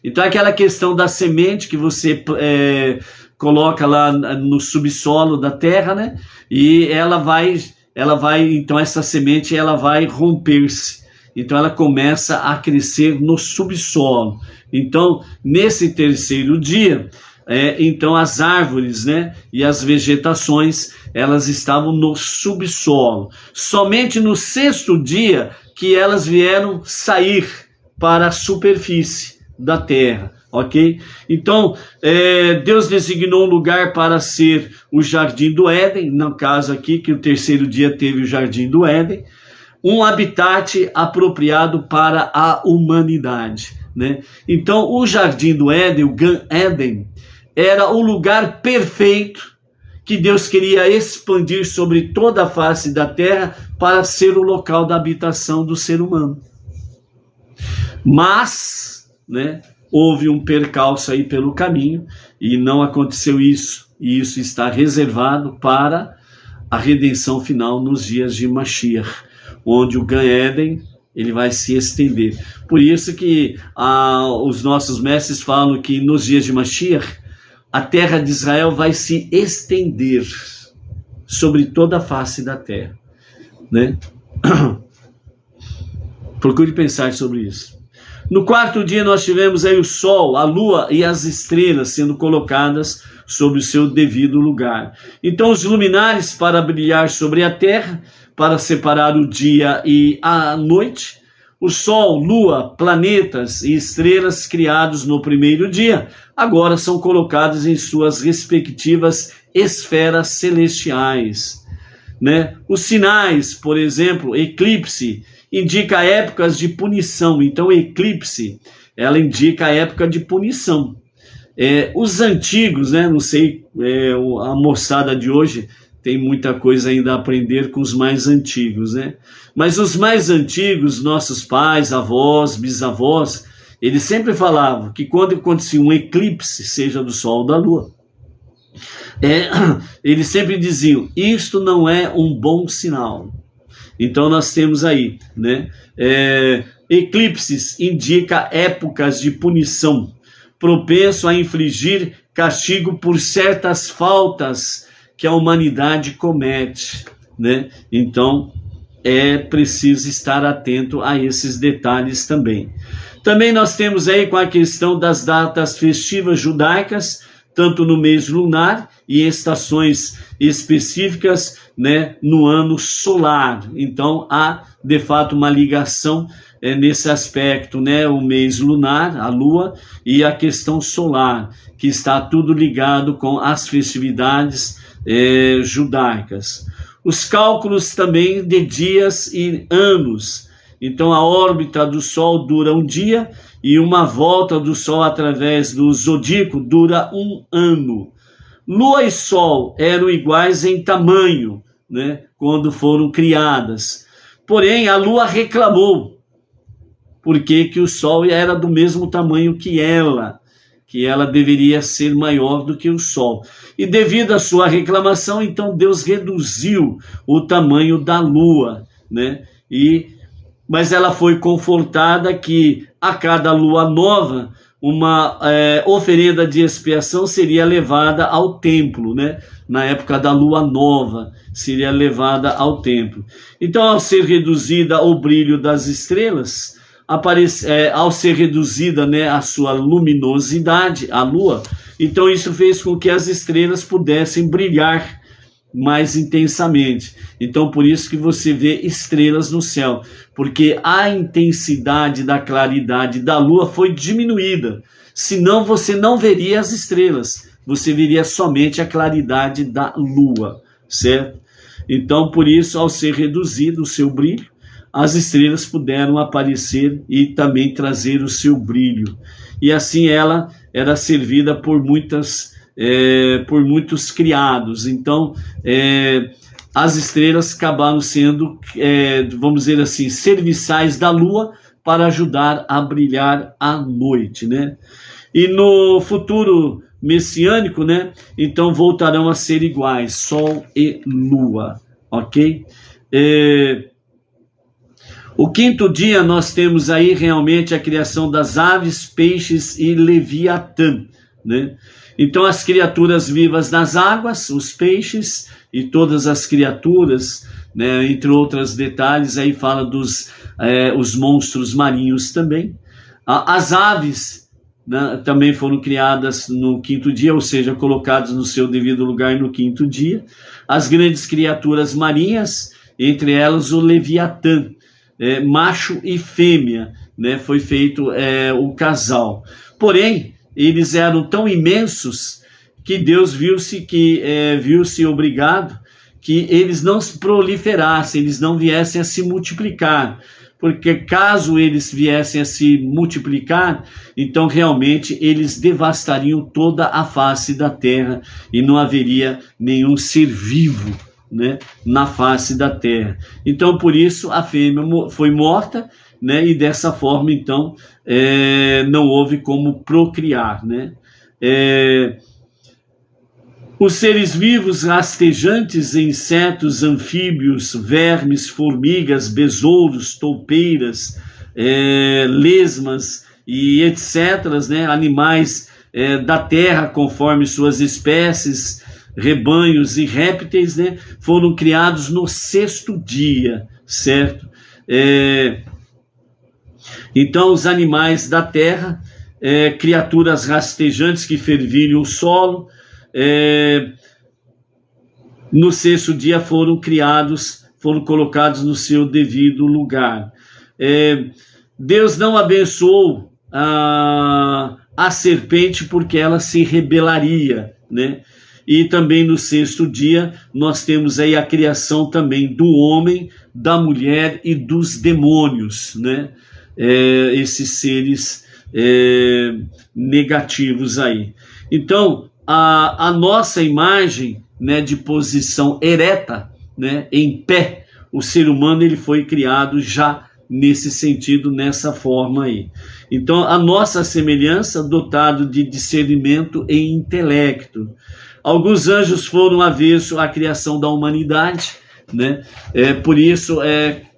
Então aquela questão da semente que você coloca lá no subsolo da terra, né? E ela vai, então essa semente ela vai romper-se. Então ela começa a crescer no subsolo. Então nesse terceiro dia, então as árvores, né, e as vegetações, elas estavam no subsolo. Somente no sexto dia que elas vieram sair para a superfície da terra, ok? Então, Deus designou um lugar para ser o Jardim do Éden, no caso aqui, que o terceiro dia teve o Jardim do Éden, um habitat apropriado para a humanidade, né? Então, o Jardim do Éden, o Gan Éden, era o lugar perfeito que Deus queria expandir sobre toda a face da terra para ser o local da habitação do ser humano. Mas, né, houve um percalço aí pelo caminho e não aconteceu isso. E isso está reservado para a redenção final nos dias de Mashiach, onde o Gan Éden ele vai se estender. Por isso que os nossos mestres falam que nos dias de Mashiach a terra de Israel vai se estender sobre toda a face da terra, né? Procure pensar sobre isso. No quarto dia nós tivemos aí o sol, a lua e as estrelas sendo colocadas sobre o seu devido lugar. Então os luminares para brilhar sobre a terra, para separar o dia e a noite, o sol, lua, planetas e estrelas criados no primeiro dia, agora são colocados em suas respectivas esferas celestiais, né? Os sinais, por exemplo, eclipse, indica épocas de punição. Então, eclipse, ela indica a época de punição. Os antigos, né? Não sei, a moçada de hoje tem muita coisa ainda a aprender com os mais antigos, né? Mas os mais antigos, nossos pais, avós, bisavós, eles sempre falavam que quando acontecia um eclipse, seja do sol ou da lua, eles sempre diziam, isto não é um bom sinal. Então nós temos aí, né? Eclipses indica épocas de punição, propenso a infligir castigo por certas faltas que a humanidade comete, né? Então é preciso estar atento a esses detalhes também. Também nós temos aí com a questão das datas festivas judaicas, tanto no mês lunar e estações específicas, né, no ano solar. Então há de fato uma ligação nesse aspecto, né, o mês lunar, a lua, e a questão solar, que está tudo ligado com as festividades judaicas. Os cálculos também de dias e anos. Então a órbita do Sol dura um dia e uma volta do Sol através do zodíaco dura um ano. Lua e Sol eram iguais em tamanho, né, quando foram criadas. Porém, a Lua reclamou porque que o Sol era do mesmo tamanho que ela deveria ser maior do que o Sol. E devido à sua reclamação, então Deus reduziu o tamanho da Lua, né? Mas ela foi confortada que a cada lua nova, uma oferenda de expiação seria levada ao templo, né? Na época da lua nova, seria levada ao templo. Então, ao ser reduzida o brilho das estrelas, ao ser reduzida, né, a sua luminosidade, a lua, então isso fez com que as estrelas pudessem brilhar mais intensamente. Então, por isso que você vê estrelas no céu, porque a intensidade da claridade da lua foi diminuída. Senão você não veria as estrelas, você veria somente a claridade da lua, certo? Então, por isso, ao ser reduzido o seu brilho, as estrelas puderam aparecer e também trazer o seu brilho. E assim ela era servida por muitos criados. Então, as estrelas acabaram sendo, vamos dizer assim, serviçais da lua para ajudar a brilhar à noite, né? E no futuro messiânico, né? Então voltarão a ser iguais, Sol e Lua, ok? O quinto dia nós temos aí realmente a criação das aves, peixes e Leviatã, né? Então as criaturas vivas das águas, os peixes e todas as criaturas, né, entre outros detalhes, aí fala os monstros marinhos também. As aves, né, também foram criadas no quinto dia, ou seja, colocadas no seu devido lugar no quinto dia. As grandes criaturas marinhas, entre elas o Leviatã, macho e fêmea, né, foi feito o casal. Porém, eles eram tão imensos que Deus viu-se obrigado que eles não se proliferassem, eles não viessem a se multiplicar, porque caso eles viessem a se multiplicar, então realmente eles devastariam toda a face da terra e não haveria nenhum ser vivo, né, na face da terra. Então, por isso, a fêmea foi morta, né, e dessa forma, então, não houve como procriar, né? Os seres vivos rastejantes, insetos, anfíbios, vermes, formigas, besouros, toupeiras, lesmas e etc., né, animais da terra conforme suas espécies, rebanhos e répteis, né, foram criados no sexto dia, certo? Então, os animais da terra, criaturas rastejantes que fervilham o solo, no sexto dia foram colocados no seu devido lugar. Deus não abençoou a serpente porque ela se rebelaria, né? E também no sexto dia nós temos aí a criação também do homem, da mulher e dos demônios, né? Esses seres negativos aí. Então, a nossa imagem, né, de posição ereta, né, em pé, o ser humano ele foi criado já nesse sentido, nessa forma aí. Então, a nossa semelhança, dotado de discernimento e intelecto. Alguns anjos foram avesso à criação da humanidade, né? Por isso,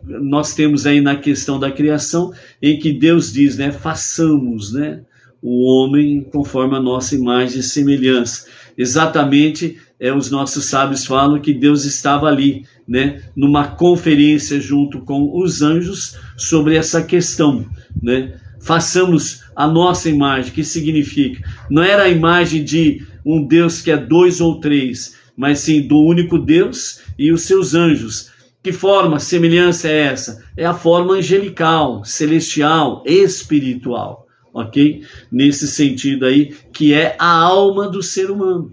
nós temos aí na questão da criação, em que Deus diz, né, façamos, né, o homem conforme a nossa imagem e semelhança. Exatamente, os nossos sábios falam que Deus estava ali, né, numa conferência junto com os anjos sobre essa questão, né? Façamos a nossa imagem, que significa? Não era a imagem de um Deus que é 2 ou 3, mas sim do único Deus e os seus anjos. Que forma, semelhança é essa? É a forma angelical, celestial, espiritual, ok? Nesse sentido aí, que é a alma do ser humano.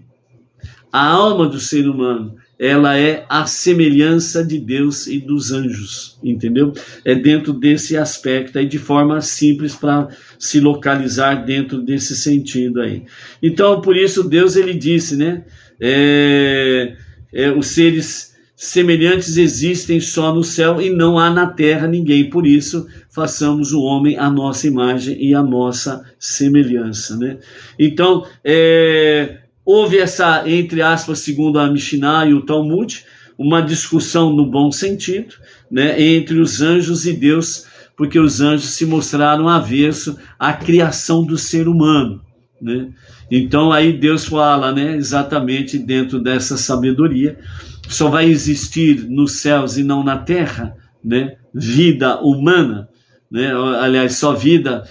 A alma do ser humano, ela é a semelhança de Deus e dos anjos, entendeu? É dentro desse aspecto aí, de forma simples para se localizar dentro desse sentido aí. Então, por isso, Deus, ele disse, né? Os seres semelhantes existem só no céu e não há na terra ninguém. Por isso, façamos o homem à nossa imagem e à nossa semelhança, né? Então, houve essa, entre aspas, segundo a Mishnah e o Talmud, uma discussão no bom sentido, né, entre os anjos e Deus, porque os anjos se mostraram averso à criação do ser humano, né? Então aí Deus fala, né, exatamente dentro dessa sabedoria, só vai existir nos céus e não na terra, né, vida humana, né? Aliás, só vida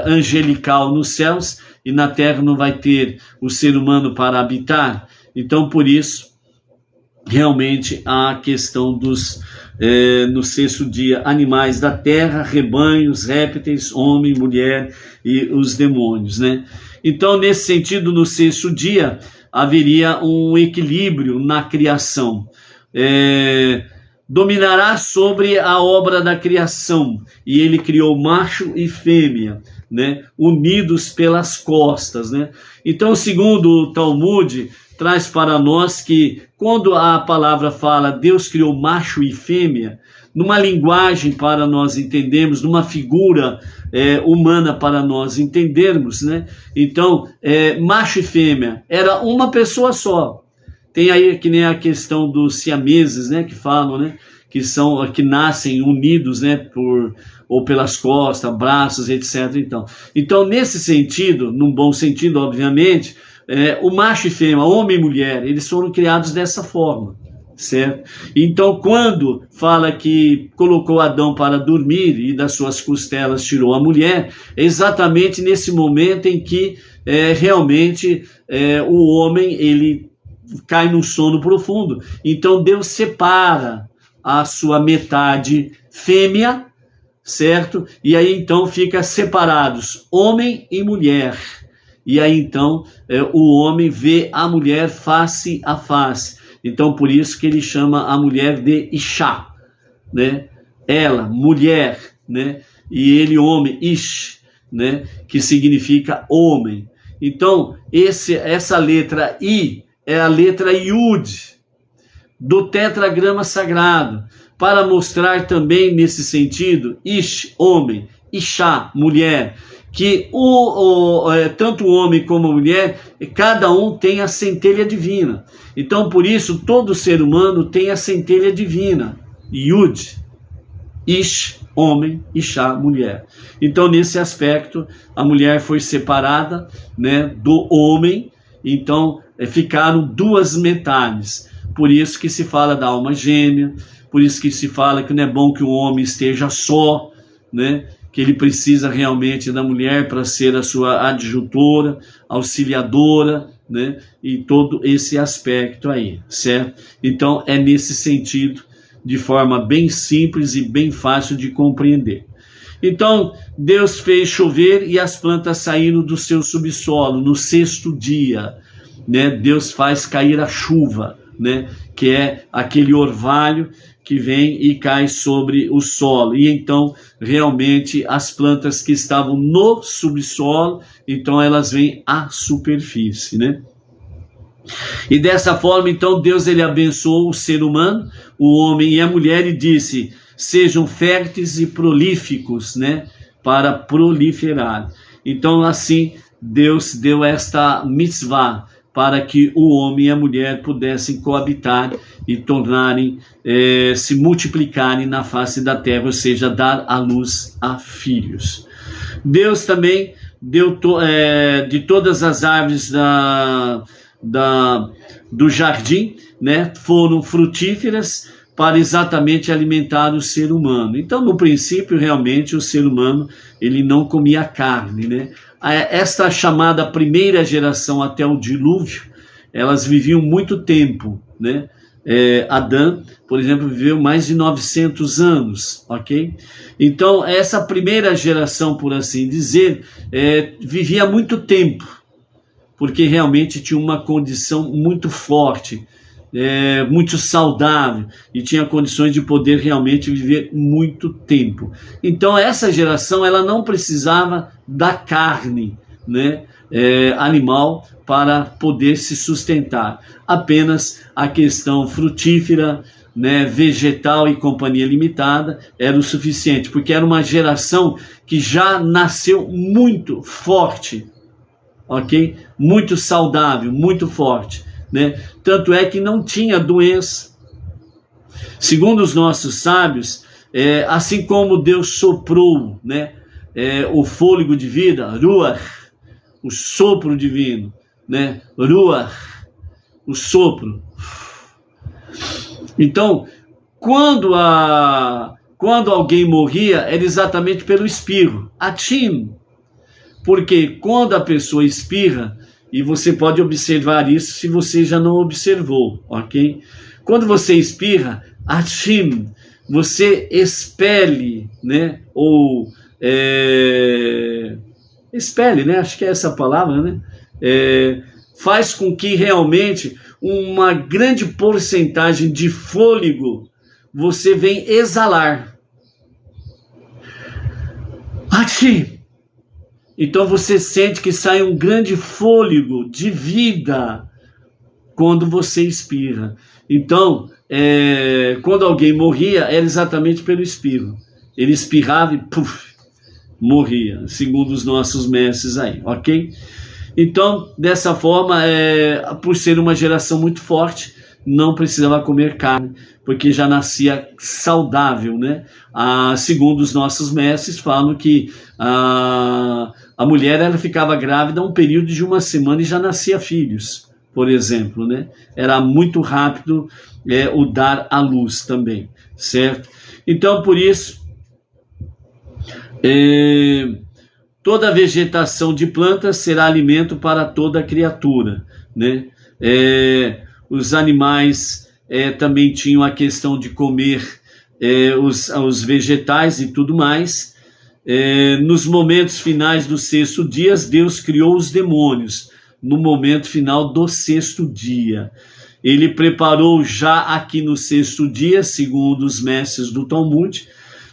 angelical nos céus, e na terra não vai ter o ser humano para habitar. Então, por isso, realmente a questão dos, no sexto dia, animais da terra, rebanhos, répteis, homem, mulher e os demônios, né? Então, nesse sentido, no sexto dia, haveria um equilíbrio na criação. Dominará sobre a obra da criação, e ele criou macho e fêmea, né, unidos pelas costas, né? Então, segundo o Talmud, traz para nós que quando a palavra fala Deus criou macho e fêmea, numa linguagem para nós entendermos, numa figura humana para nós entendermos, né? Então, macho e fêmea era uma pessoa só. Tem aí que nem a questão dos siameses, né, que falam, né, que nascem unidos, né, ou pelas costas, braços, etc. Então, nesse sentido, num bom sentido, obviamente, o macho e fêmea, homem e mulher, eles foram criados dessa forma, certo? Então, quando fala que colocou Adão para dormir e das suas costelas tirou a mulher, é exatamente nesse momento em que realmente o homem, ele cai num sono profundo. Então Deus separa a sua metade fêmea, certo? E aí então fica separados homem e mulher. E aí então o homem vê a mulher face a face. Então por isso que ele chama a mulher de Isha, né? Ela, mulher, né? E ele homem, Ish, né? Que significa homem. Então essa letra I é a letra Yud do tetragrama sagrado, para mostrar também nesse sentido, Ish, homem, Isha, mulher, que tanto o homem como a mulher, cada um tem a centelha divina. Então, por isso, todo ser humano tem a centelha divina, Yud, Ish, homem, Isha, mulher. Então, nesse aspecto, a mulher foi separada, né, do homem. Então, ficaram duas metades. Por isso que se fala da alma gêmea, por isso que se fala que não é bom que o homem esteja só, né? Que ele precisa realmente da mulher para ser a sua adjutora, auxiliadora, né? E todo esse aspecto aí, certo? Então, é nesse sentido, de forma bem simples e bem fácil de compreender. Então, Deus fez chover e as plantas saíram do seu subsolo no sexto dia, né? Deus faz cair a chuva, né? Que é aquele orvalho que vem e cai sobre o solo. E então, realmente, as plantas que estavam no subsolo, então elas vêm à superfície, né? E dessa forma, então, Deus ele abençoou o ser humano, o homem e a mulher, e disse: sejam férteis e prolíficos, né, para proliferar. Então, assim, Deus deu esta mitzvah para que o homem e a mulher pudessem coabitar e tornarem, se multiplicarem na face da terra, ou seja, dar à luz a filhos. Deus também deu de todas as árvores do jardim, né, foram frutíferas para exatamente alimentar o ser humano. Então, no princípio, realmente, o ser humano ele não comia carne, né? Esta chamada primeira geração até o dilúvio, elas viviam muito tempo, né? Adão, por exemplo, viveu mais de 900 anos, ok? Então, essa primeira geração, por assim dizer, vivia muito tempo, porque realmente tinha uma condição muito forte, muito saudável, e tinha condições de poder realmente viver muito tempo. Então essa geração ela não precisava da carne, né, animal para poder se sustentar. Apenas a questão frutífera, né, vegetal e companhia limitada, era o suficiente, porque era uma geração que já nasceu muito forte, ok? Muito saudável, muito forte, né? Tanto é que não tinha doença. Segundo os nossos sábios, assim como Deus soprou, né, o fôlego de vida, ruach, o sopro divino, né, ruach, o sopro. Então, quando alguém morria, era exatamente pelo espirro, atim, porque quando a pessoa espirra, e você pode observar isso se você já não observou, ok? Quando você espirra, atim, você expele, né? Ou expele, né? Acho que é essa a palavra, né? Faz com que realmente uma grande porcentagem de fôlego você vem exalar. Atim. Então você sente que sai um grande fôlego de vida quando você espirra. Então, quando alguém morria, era exatamente pelo espirro. Ele espirrava e puf, morria, segundo os nossos mestres aí, ok? Então, dessa forma, por ser uma geração muito forte, não precisava comer carne, porque já nascia saudável, né? Segundo os nossos mestres, falam que a mulher ela ficava grávida um período de 1 semana e já nascia filhos, por exemplo, né? Era muito rápido o dar à luz também, certo? Então, por isso, toda a vegetação de plantas será alimento para toda criatura, né? Os animais também tinham a questão de comer os vegetais e tudo mais. Nos momentos finais do 6º dia, Deus criou os demônios. No momento final do 6º dia, ele preparou já aqui no 6º dia, segundo os mestres do Talmud,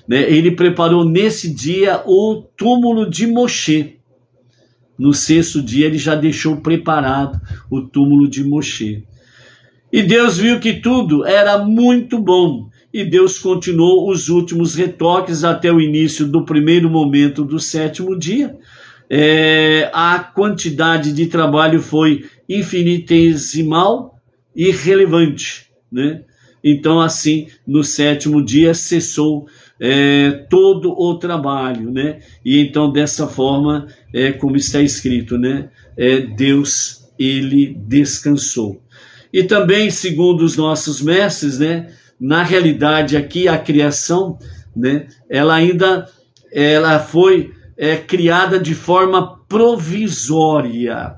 né, ele preparou nesse dia o túmulo de Moshe. No 6º dia ele já deixou preparado o túmulo de Moshe. E Deus viu que tudo era muito bom. E Deus continuou os últimos retoques até o início do primeiro momento do 7º dia. A quantidade de trabalho foi infinitesimal e relevante, né? Então, assim, no 7º dia cessou todo o trabalho, né? E então, dessa forma, como está escrito, né? Deus, ele descansou. E também, segundo os nossos mestres, né? Na realidade, aqui a criação, né? Ela foi criada de forma provisória.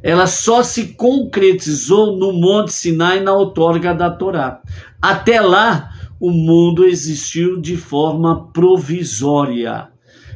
Ela só se concretizou no Monte Sinai, na outorga da Torá. Até lá, o mundo existiu de forma provisória.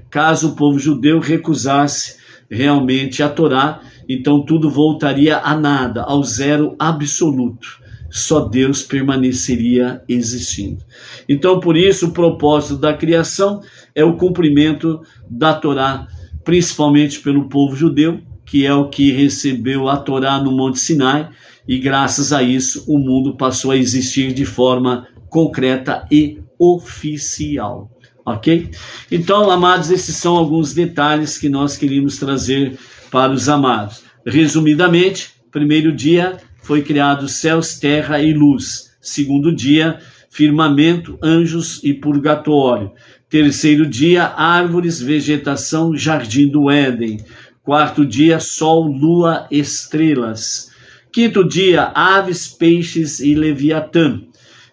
Caso o povo judeu recusasse realmente a Torá, então tudo voltaria a nada, ao zero absoluto. Só Deus permaneceria existindo. Então, por isso, o propósito da criação é o cumprimento da Torá, principalmente pelo povo judeu, que é o que recebeu a Torá no Monte Sinai, e graças a isso o mundo passou a existir de forma concreta e oficial. Ok? Então, amados, esses são alguns detalhes que nós queríamos trazer para os amados. Resumidamente, primeiro dia foi criado céus, terra e luz. Segundo dia, firmamento, anjos e purgatório. Terceiro dia, árvores, vegetação, jardim do Éden. Quarto dia, sol, lua, estrelas. Quinto dia, aves, peixes e leviatã.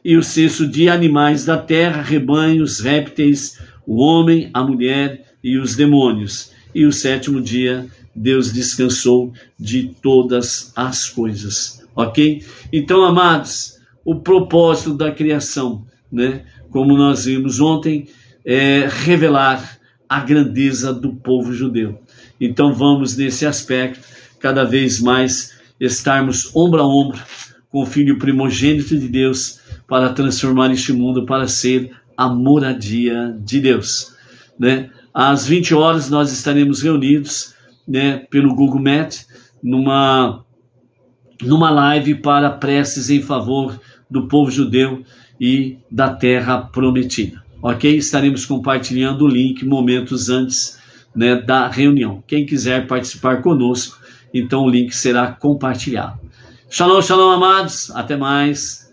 E o 6º dia, animais da terra, rebanhos, répteis, o homem, a mulher e os demônios. E o 7º dia, Deus descansou de todas as coisas. Ok? Então, amados, o propósito da criação, né, como nós vimos ontem, é revelar a grandeza do povo judeu. Então vamos, nesse aspecto, cada vez mais estarmos ombro a ombro com o Filho primogênito de Deus para transformar este mundo para ser a moradia de Deus, né? Às 20 horas nós estaremos reunidos, né, pelo Google Meet, numa live para preces em favor do povo judeu e da terra prometida. Ok? Estaremos compartilhando o link momentos antes, né, da reunião. Quem quiser participar conosco, então o link será compartilhado. Shalom, shalom, amados. Até mais.